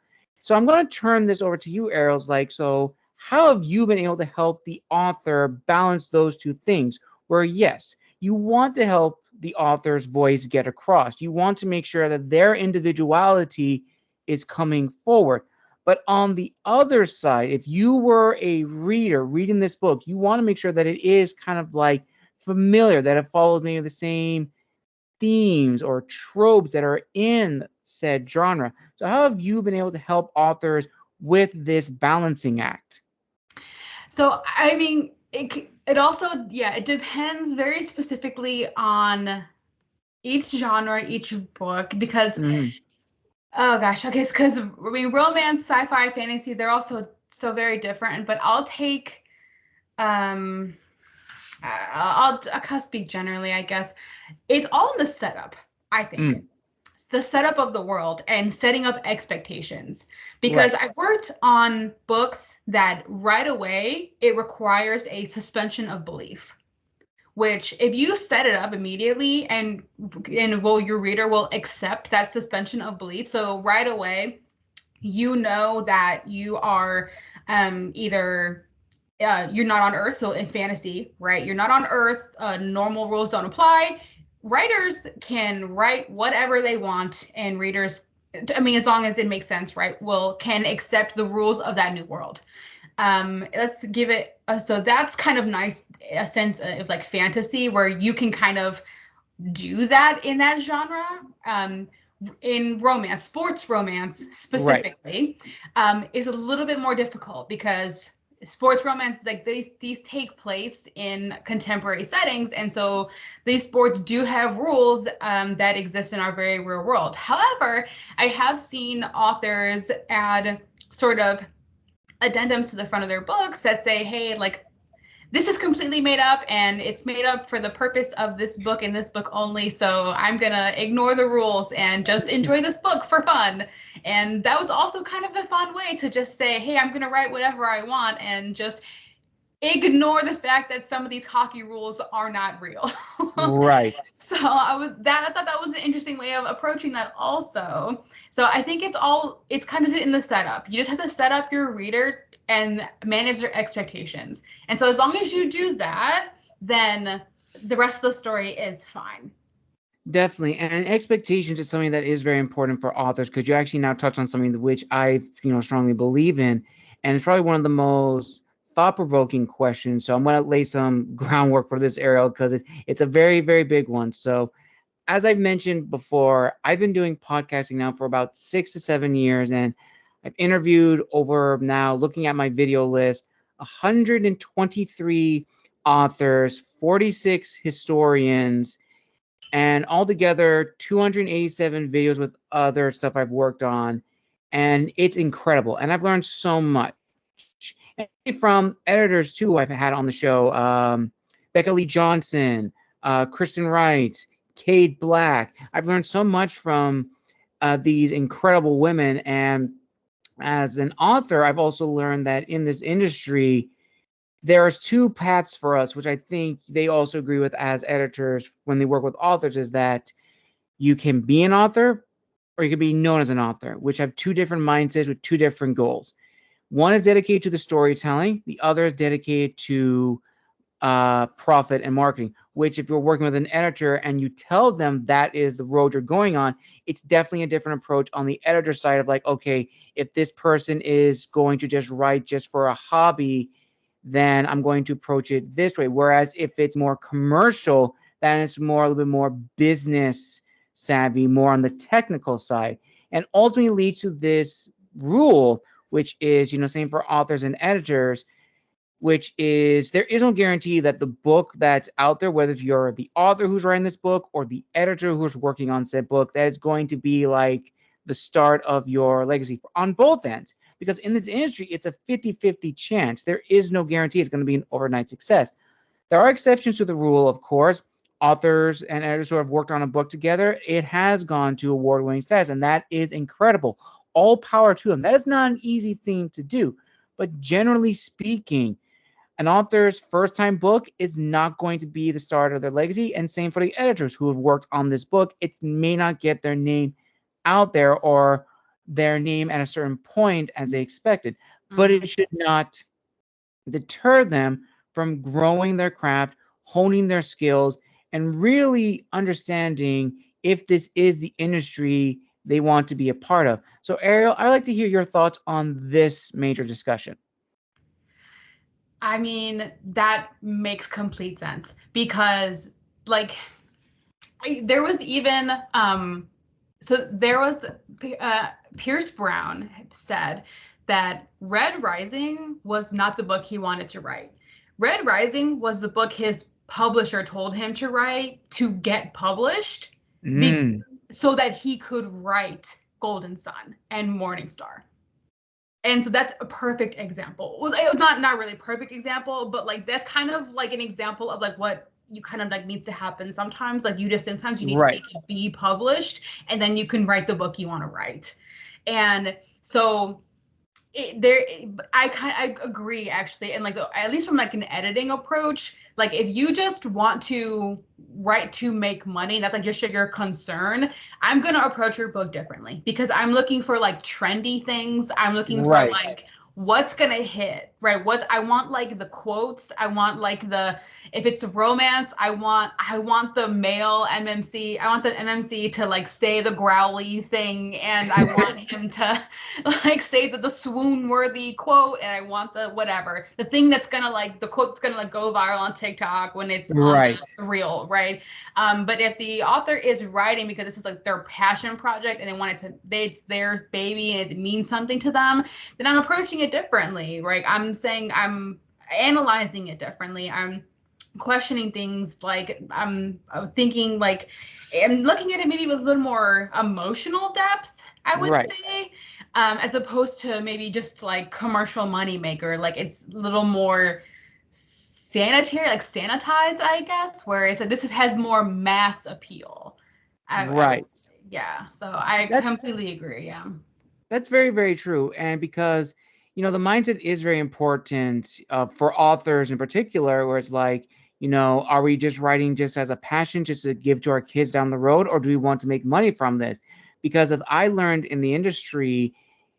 So I'm going to turn this over to you, Ariel's. Like, so how have you been able to help the author balance those two things? Where, yes, you want to help the author's voice get across, you want to make sure that their individuality is coming forward. But on the other side, if you were a reader reading this book, you want to make sure that it is kind of like familiar, that it follows maybe the same themes or tropes that are in said genre. So, how have you been able to help authors with this balancing act? So, I mean, it also, yeah, it depends very specifically on each genre, each book, because Mhm. oh gosh, okay, because I mean, romance, sci-fi, fantasy, they're also so very different, but I'll take um I'll speak generally, I guess. It's all in the setup, I think. The setup of the world and setting up expectations. Because Right. I've worked on books that right away it requires a suspension of belief. Which, if you set it up immediately, and will your reader will accept that suspension of belief. So right away, you know that you are either you're not on Earth, so in fantasy, right? You're not on Earth. Normal rules don't apply. Writers can write whatever they want, and readers, I mean, as long as it makes sense, right, can accept the rules of that new world. Let's give it so that's kind of nice, a sense of like fantasy where you can kind of do that in that genre. In romance, sports romance Right. specifically, is a little bit more difficult because sports romance, like these take place in contemporary settings, and so these sports do have rules that exist in our very real world. However, I have seen authors add sort of addendums to the front of their books that say, hey, like, this is completely made up and it's made up for the purpose of this book and this book only. So I'm going to ignore the rules and just enjoy this book for fun. And that was also kind of a fun way to just say, hey, I'm going to write whatever I want and just ignore the fact that some of these hockey rules are not real. Right. So I thought that was an interesting way of approaching that also. So I think it's kind of in the setup. You just have to set up your reader and manage their expectations. And so as long as you do that, then the rest of the story is fine. Definitely. And expectations is something that is very important for authors because you actually now touch on something which I, strongly believe in. And it's probably one of the most thought-provoking questions. So I'm going to lay some groundwork for this, Ariel, because it's a very, very big one. So as I've mentioned before, I've been doing podcasting now for about 6 to 7 years, and I've interviewed over now, looking at my video list, 123 authors, 46 historians, and altogether 287 videos with other stuff I've worked on. And it's incredible. And I've learned so much. And from editors too, I've had on the show, Becca Lee Johnson, Kristen Wright, Kate Black. I've learned so much from these incredible women. And as an author, I've also learned that in this industry, there's two paths for us, which I think they also agree with as editors when they work with authors, is that you can be an author or you can be known as an author, which have two different mindsets with two different goals. One is dedicated to the storytelling, the other is dedicated to profit and marketing, which if you're working with an editor and you tell them that is the road you're going on, it's definitely a different approach on the editor side of like, okay, if this person is going to just write just for a hobby, then I'm going to approach it this way. Whereas if it's more commercial, then it's more a little bit more business savvy, more on the technical side, and ultimately leads to this rule, which is, same for authors and editors, which is there is no guarantee that the book that's out there, whether if you're the author who's writing this book or the editor who's working on said book, that is going to be like the start of your legacy on both ends. Because in this industry, it's a 50-50 chance. There is no guarantee it's going to be an overnight success. There are exceptions to the rule, of course. Authors and editors who have worked on a book together, it has gone to award-winning status, and that is incredible. All power to them. That is not an easy thing to do. But generally speaking, an author's first time book is not going to be the start of their legacy. And same for the editors who have worked on this book. It may not get their name out there or their name at a certain point as they expected, but it should not deter them from growing their craft, honing their skills, and really understanding if this is the industry they want to be a part of. So, Ariel, I'd like to hear your thoughts on this major discussion. I mean, that makes complete sense because, like, there was even so there was Pierce Brown said that Red Rising was not the book he wanted to write. Red Rising was the book his publisher told him to write to get published, Mm. so that he could write Golden Sun and Morning Star. And so that's a perfect example. Well, it was not really a perfect example, but like that's kind of like an example of like what you kind of like needs to happen sometimes. Like you just sometimes you need to be published, and then you can write the book you want to write. And so I agree actually, and like at least from like an editing approach, like if you just want to write to make money, that's like just your concern. I'm gonna approach your book differently because I'm looking for like trendy things. I'm looking for like what's gonna hit, right? What I want, like the quotes. I want like the, if it's romance, I want the male MMC. I want the MMC to like say the growly thing, and I want him to like say the swoon worthy quote, and I want the whatever, the thing that's gonna like the quote's gonna like go viral on TikTok when it's on the reel, right? But if the author is writing because this is like their passion project and they want it to, it's their baby and it means something to them, then I'm approaching it differently, right? I'm saying I'm analyzing it differently. I'm questioning things, like I'm thinking like I'm looking at it maybe with a little more emotional depth, I would say, as opposed to maybe just like commercial moneymaker. Like it's a little more sanitary, like sanitized, I guess, where it's like has more mass appeal. I would say. Yeah. So I completely agree. Yeah. That's very, very true. And because, the mindset is very important for authors in particular, where it's like, are we just writing just as a passion, just to give to our kids down the road, or do we want to make money from this? Because if I learned in the industry,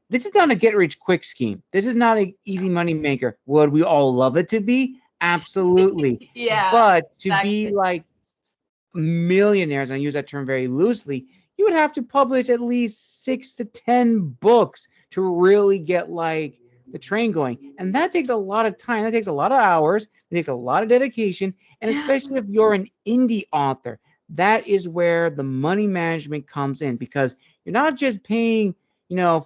this is not a get rich quick scheme. This is not an easy money maker. Would we all love it to be? Absolutely. Yeah. But to be like millionaires, and I use that term very loosely, you would have to publish at least 6 to 10 books to really get like the train going. And that takes a lot of time. That takes a lot of hours. It takes a lot of dedication. And especially if you're an indie author, that is where the money management comes in, because you're not just paying,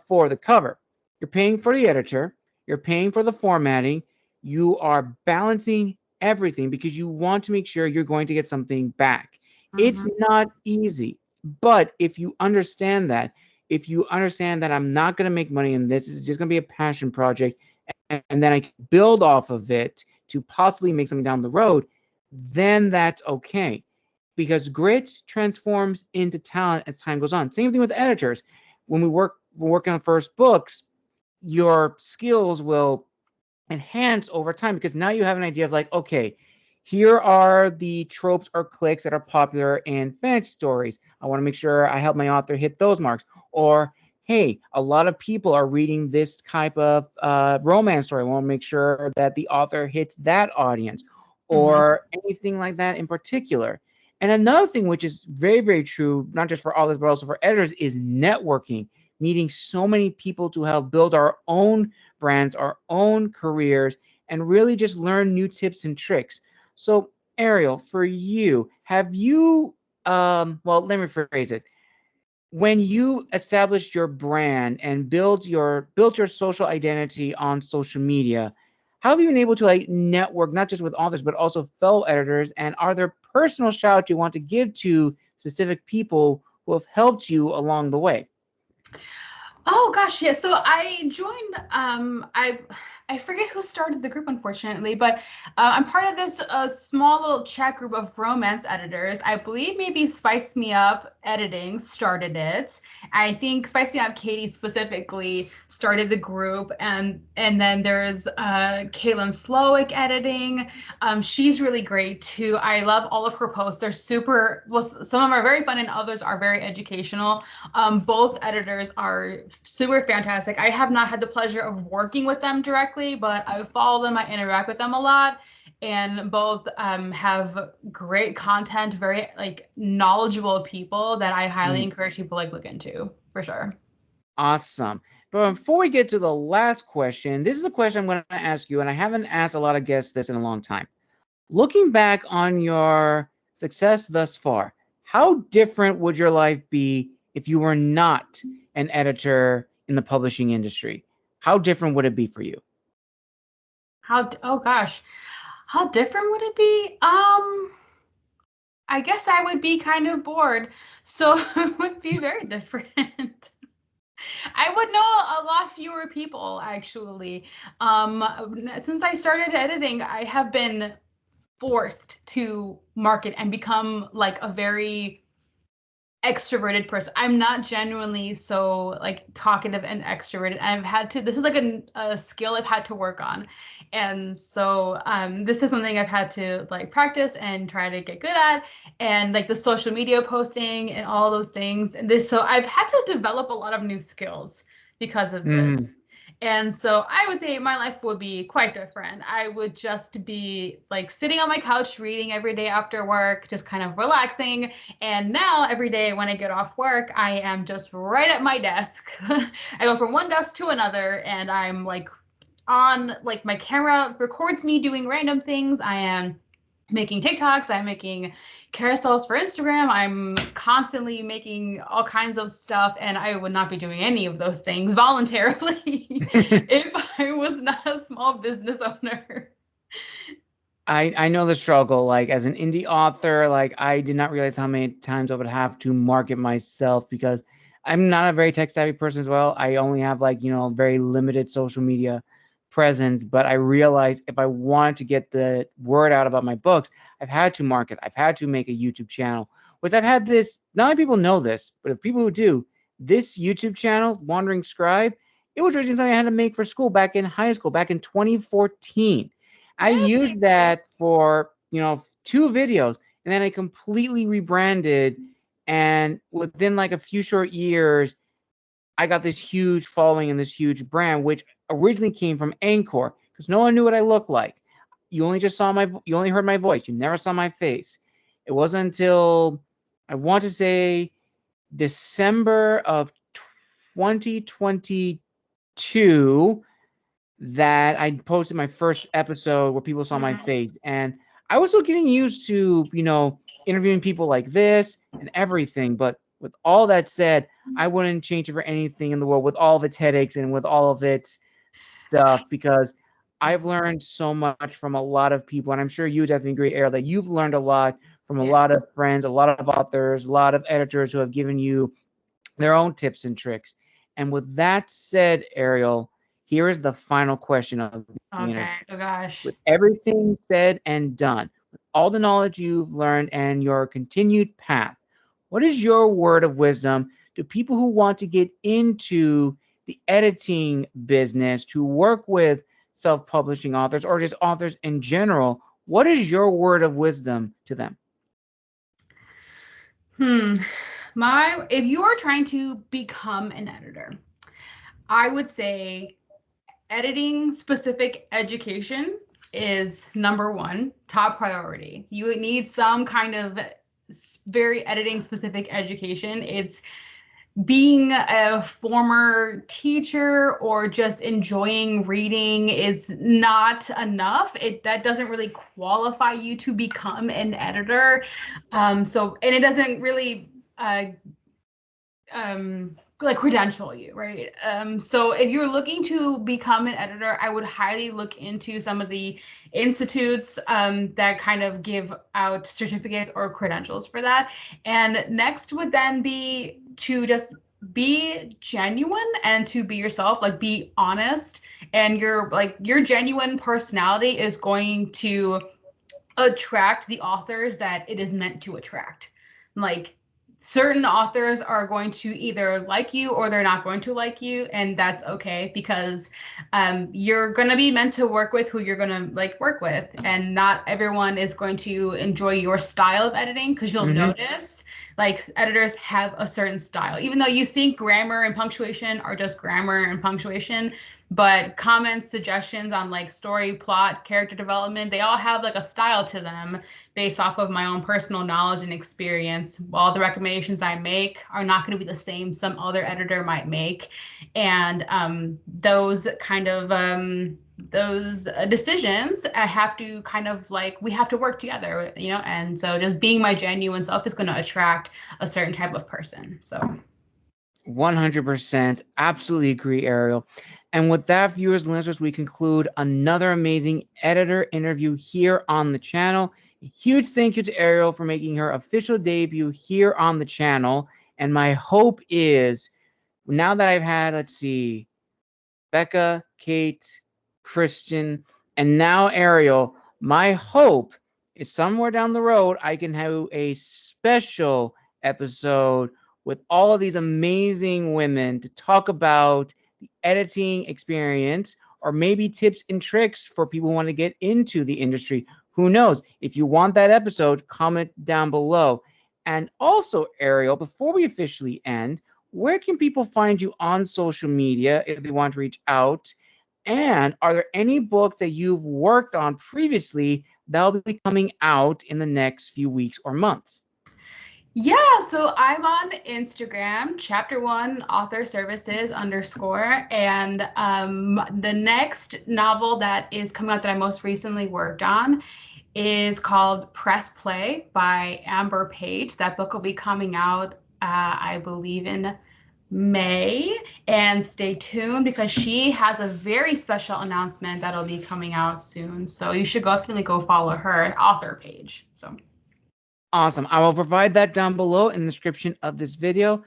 for the cover. You're paying for the editor. You're paying for the formatting. You are balancing everything because you want to make sure you're going to get something back. It's not easy, but if you understand that, I'm not going to make money in this, it's just going to be a passion project, and then I can build off of it to possibly make something down the road, then that's okay. Because grit transforms into talent as time goes on. Same thing with editors. When we're working on first books, your skills will enhance over time because now you have an idea of like, okay, here are the tropes or clicks that are popular in fantasy stories. I want to make sure I help my author hit those marks. Or, hey, a lot of people are reading this type of romance story. I want to make sure that the author hits that audience, or anything like that in particular. And another thing, which is very, very true, not just for authors, but also for editors, is networking, meeting so many people to help build our own brands, our own careers, and really just learn new tips and tricks. So, Ariel, for you, have you, well, let me rephrase it. When you established your brand and built your social identity on social media, how have you been able to like network not just with authors but also fellow editors? And are there personal shout outs you want to give to specific people who have helped you along the way? Oh gosh, yeah. So I joined. I forget who started the group, unfortunately, but I'm part of this small little chat group of romance editors. I believe maybe Spice Me Up Editing started it. I think Spice Me Up Katie specifically started the group, and then there's Caitlin Slowick Editing. She's really great too. I love all of her posts. They're super. Well, some of them are very fun, and others are very educational. Both editors are super fantastic. I have not had the pleasure of working with them directly, but I follow them, I interact with them a lot, and both have great content, very like knowledgeable people that I highly encourage people like look into for sure. Awesome. But before we get to the last question, this is a question I'm going to ask you, and I haven't asked a lot of guests this in a long time. Looking back on your success thus far, how different would your life be if you were not an editor in the publishing industry? How different would it be for you? Oh gosh, how different would it be? I guess I would be kind of bored, so it would be very different. I would know a lot fewer people actually. Since I started editing, I have been forced to market and become like a very extroverted person. I'm not genuinely so like talkative and extroverted. I've had to, this is like a skill I've had to work on. And so this is something I've had to like practice and try to get good at. And like the social media posting and all those things. And this, so I've had to develop a lot of new skills because of Mm. this. And so I would say my life would be quite different. I would just be like sitting on my couch reading every day after work, just kind of relaxing. And now every day when I get off work, I am just right at my desk. I go from one desk to another and I'm like on, like my camera records me doing random things. I am making TikToks, I'm making carousels for Instagram, I'm constantly making all kinds of stuff, and I would not be doing any of those things voluntarily if I was not a small business owner. I know the struggle. Like as an indie author, like I did not realize how many times I would have to market myself because I'm not a very tech savvy person as well. I only have like, very limited social media presence, but I realized if I wanted to get the word out about my books, I've had to market. I've had to make a YouTube channel, which I've had this, not many people know this, but if people who do, this YouTube channel, Wandering Scribe, it was originally something I had to make for school back in high school, back in 2014. I used Really? that for, 2 videos and then I completely rebranded. And within like a few short years, I got this huge following and this huge brand, which originally came from Anchor because no one knew what I looked like. You only heard my voice. You never saw my face. It wasn't until I want to say December of 2022 that I posted my first episode where people saw my Mm. face. And I was still getting used to, interviewing people like this and everything. But with all that said, I wouldn't change it for anything in the world with all of its headaches and with all of its stuff because I've learned so much from a lot of people. And I'm sure you definitely agree, Ariel, that you've learned a lot from a Yeah. lot of friends, a lot of authors, a lot of editors who have given you their own tips and tricks. And with that said, Ariel, here is the final question of the interview. Okay. Oh gosh. With everything said and done, with all the knowledge you've learned and your continued path, what is your word of wisdom to people who want to get into the editing business, to work with self publishing authors or just authors in general? What is your word of wisdom to them? Hmm. If you are trying to become an editor, I would say editing specific education is number one, top priority. You need some kind of very editing specific education. It's being a former teacher or just enjoying reading is not enough. That doesn't really qualify you to become an editor. And it doesn't really like credential you, right? So if you're looking to become an editor, I would highly look into some of the institutes that kind of give out certificates or credentials for that. And next would then be to just be genuine and to be yourself, like be honest. And your genuine personality is going to attract the authors that it is meant to attract. Like certain authors are going to either like you or they're not going to like you, and that's okay because you're going to be meant to work with who you're going to like work with, and not everyone is going to enjoy your style of editing because you'll Mm-hmm. notice like editors have a certain style, even though you think grammar and punctuation are just grammar and punctuation, but comments, suggestions on like story, plot, character development, they all have like a style to them based off of my own personal knowledge and experience. All the recommendations I make are not going to be the same some other editor might make. And those decisions I have to kind of like, we have to work together, and so just being my genuine self is going to attract a certain type of person. So 100%. Absolutely agree, Ariel. And with that, viewers and listeners, we conclude another amazing editor interview here on the channel. A huge thank you to Ariel for making her official debut here on the channel. And my hope is Now that I've had, let's see, Becca, Kate, Christian, and now Ariel, my hope is somewhere down the road I can have a special episode with all of these amazing women to talk about the editing experience or maybe tips and tricks for people who want to get into the industry. Who knows? If you want that episode, comment down below. And also, Ariel, before we officially end, where can people find you on social media if they want to reach out? And are there any books that you've worked on previously that will be coming out in the next few weeks or months? Yeah, so I'm on Instagram, chapter one author services underscore. And the next novel that is coming out that I most recently worked on is called Press Play by Amber Page. That book will be coming out, I believe, in May. And stay tuned because she has a very special announcement that'll be coming out soon. So you should definitely go follow her author page. So. Awesome. I will provide that down below in the description of this video.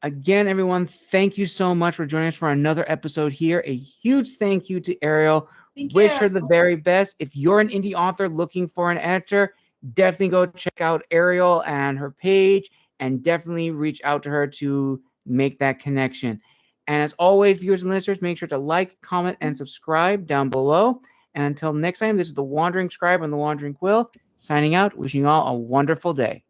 Again, everyone, thank you so much for joining us for another episode here. A huge thank you to Ariel. Thank Wish you. her the very best. If you're an indie author looking for an editor, definitely go check out Ariel and her page and definitely reach out to her to make that connection. And as always, viewers and listeners, make sure to like, comment, and subscribe down below. And until next time, this is the Wandering Scribe and the Wandering Quill signing out, wishing you all a wonderful day.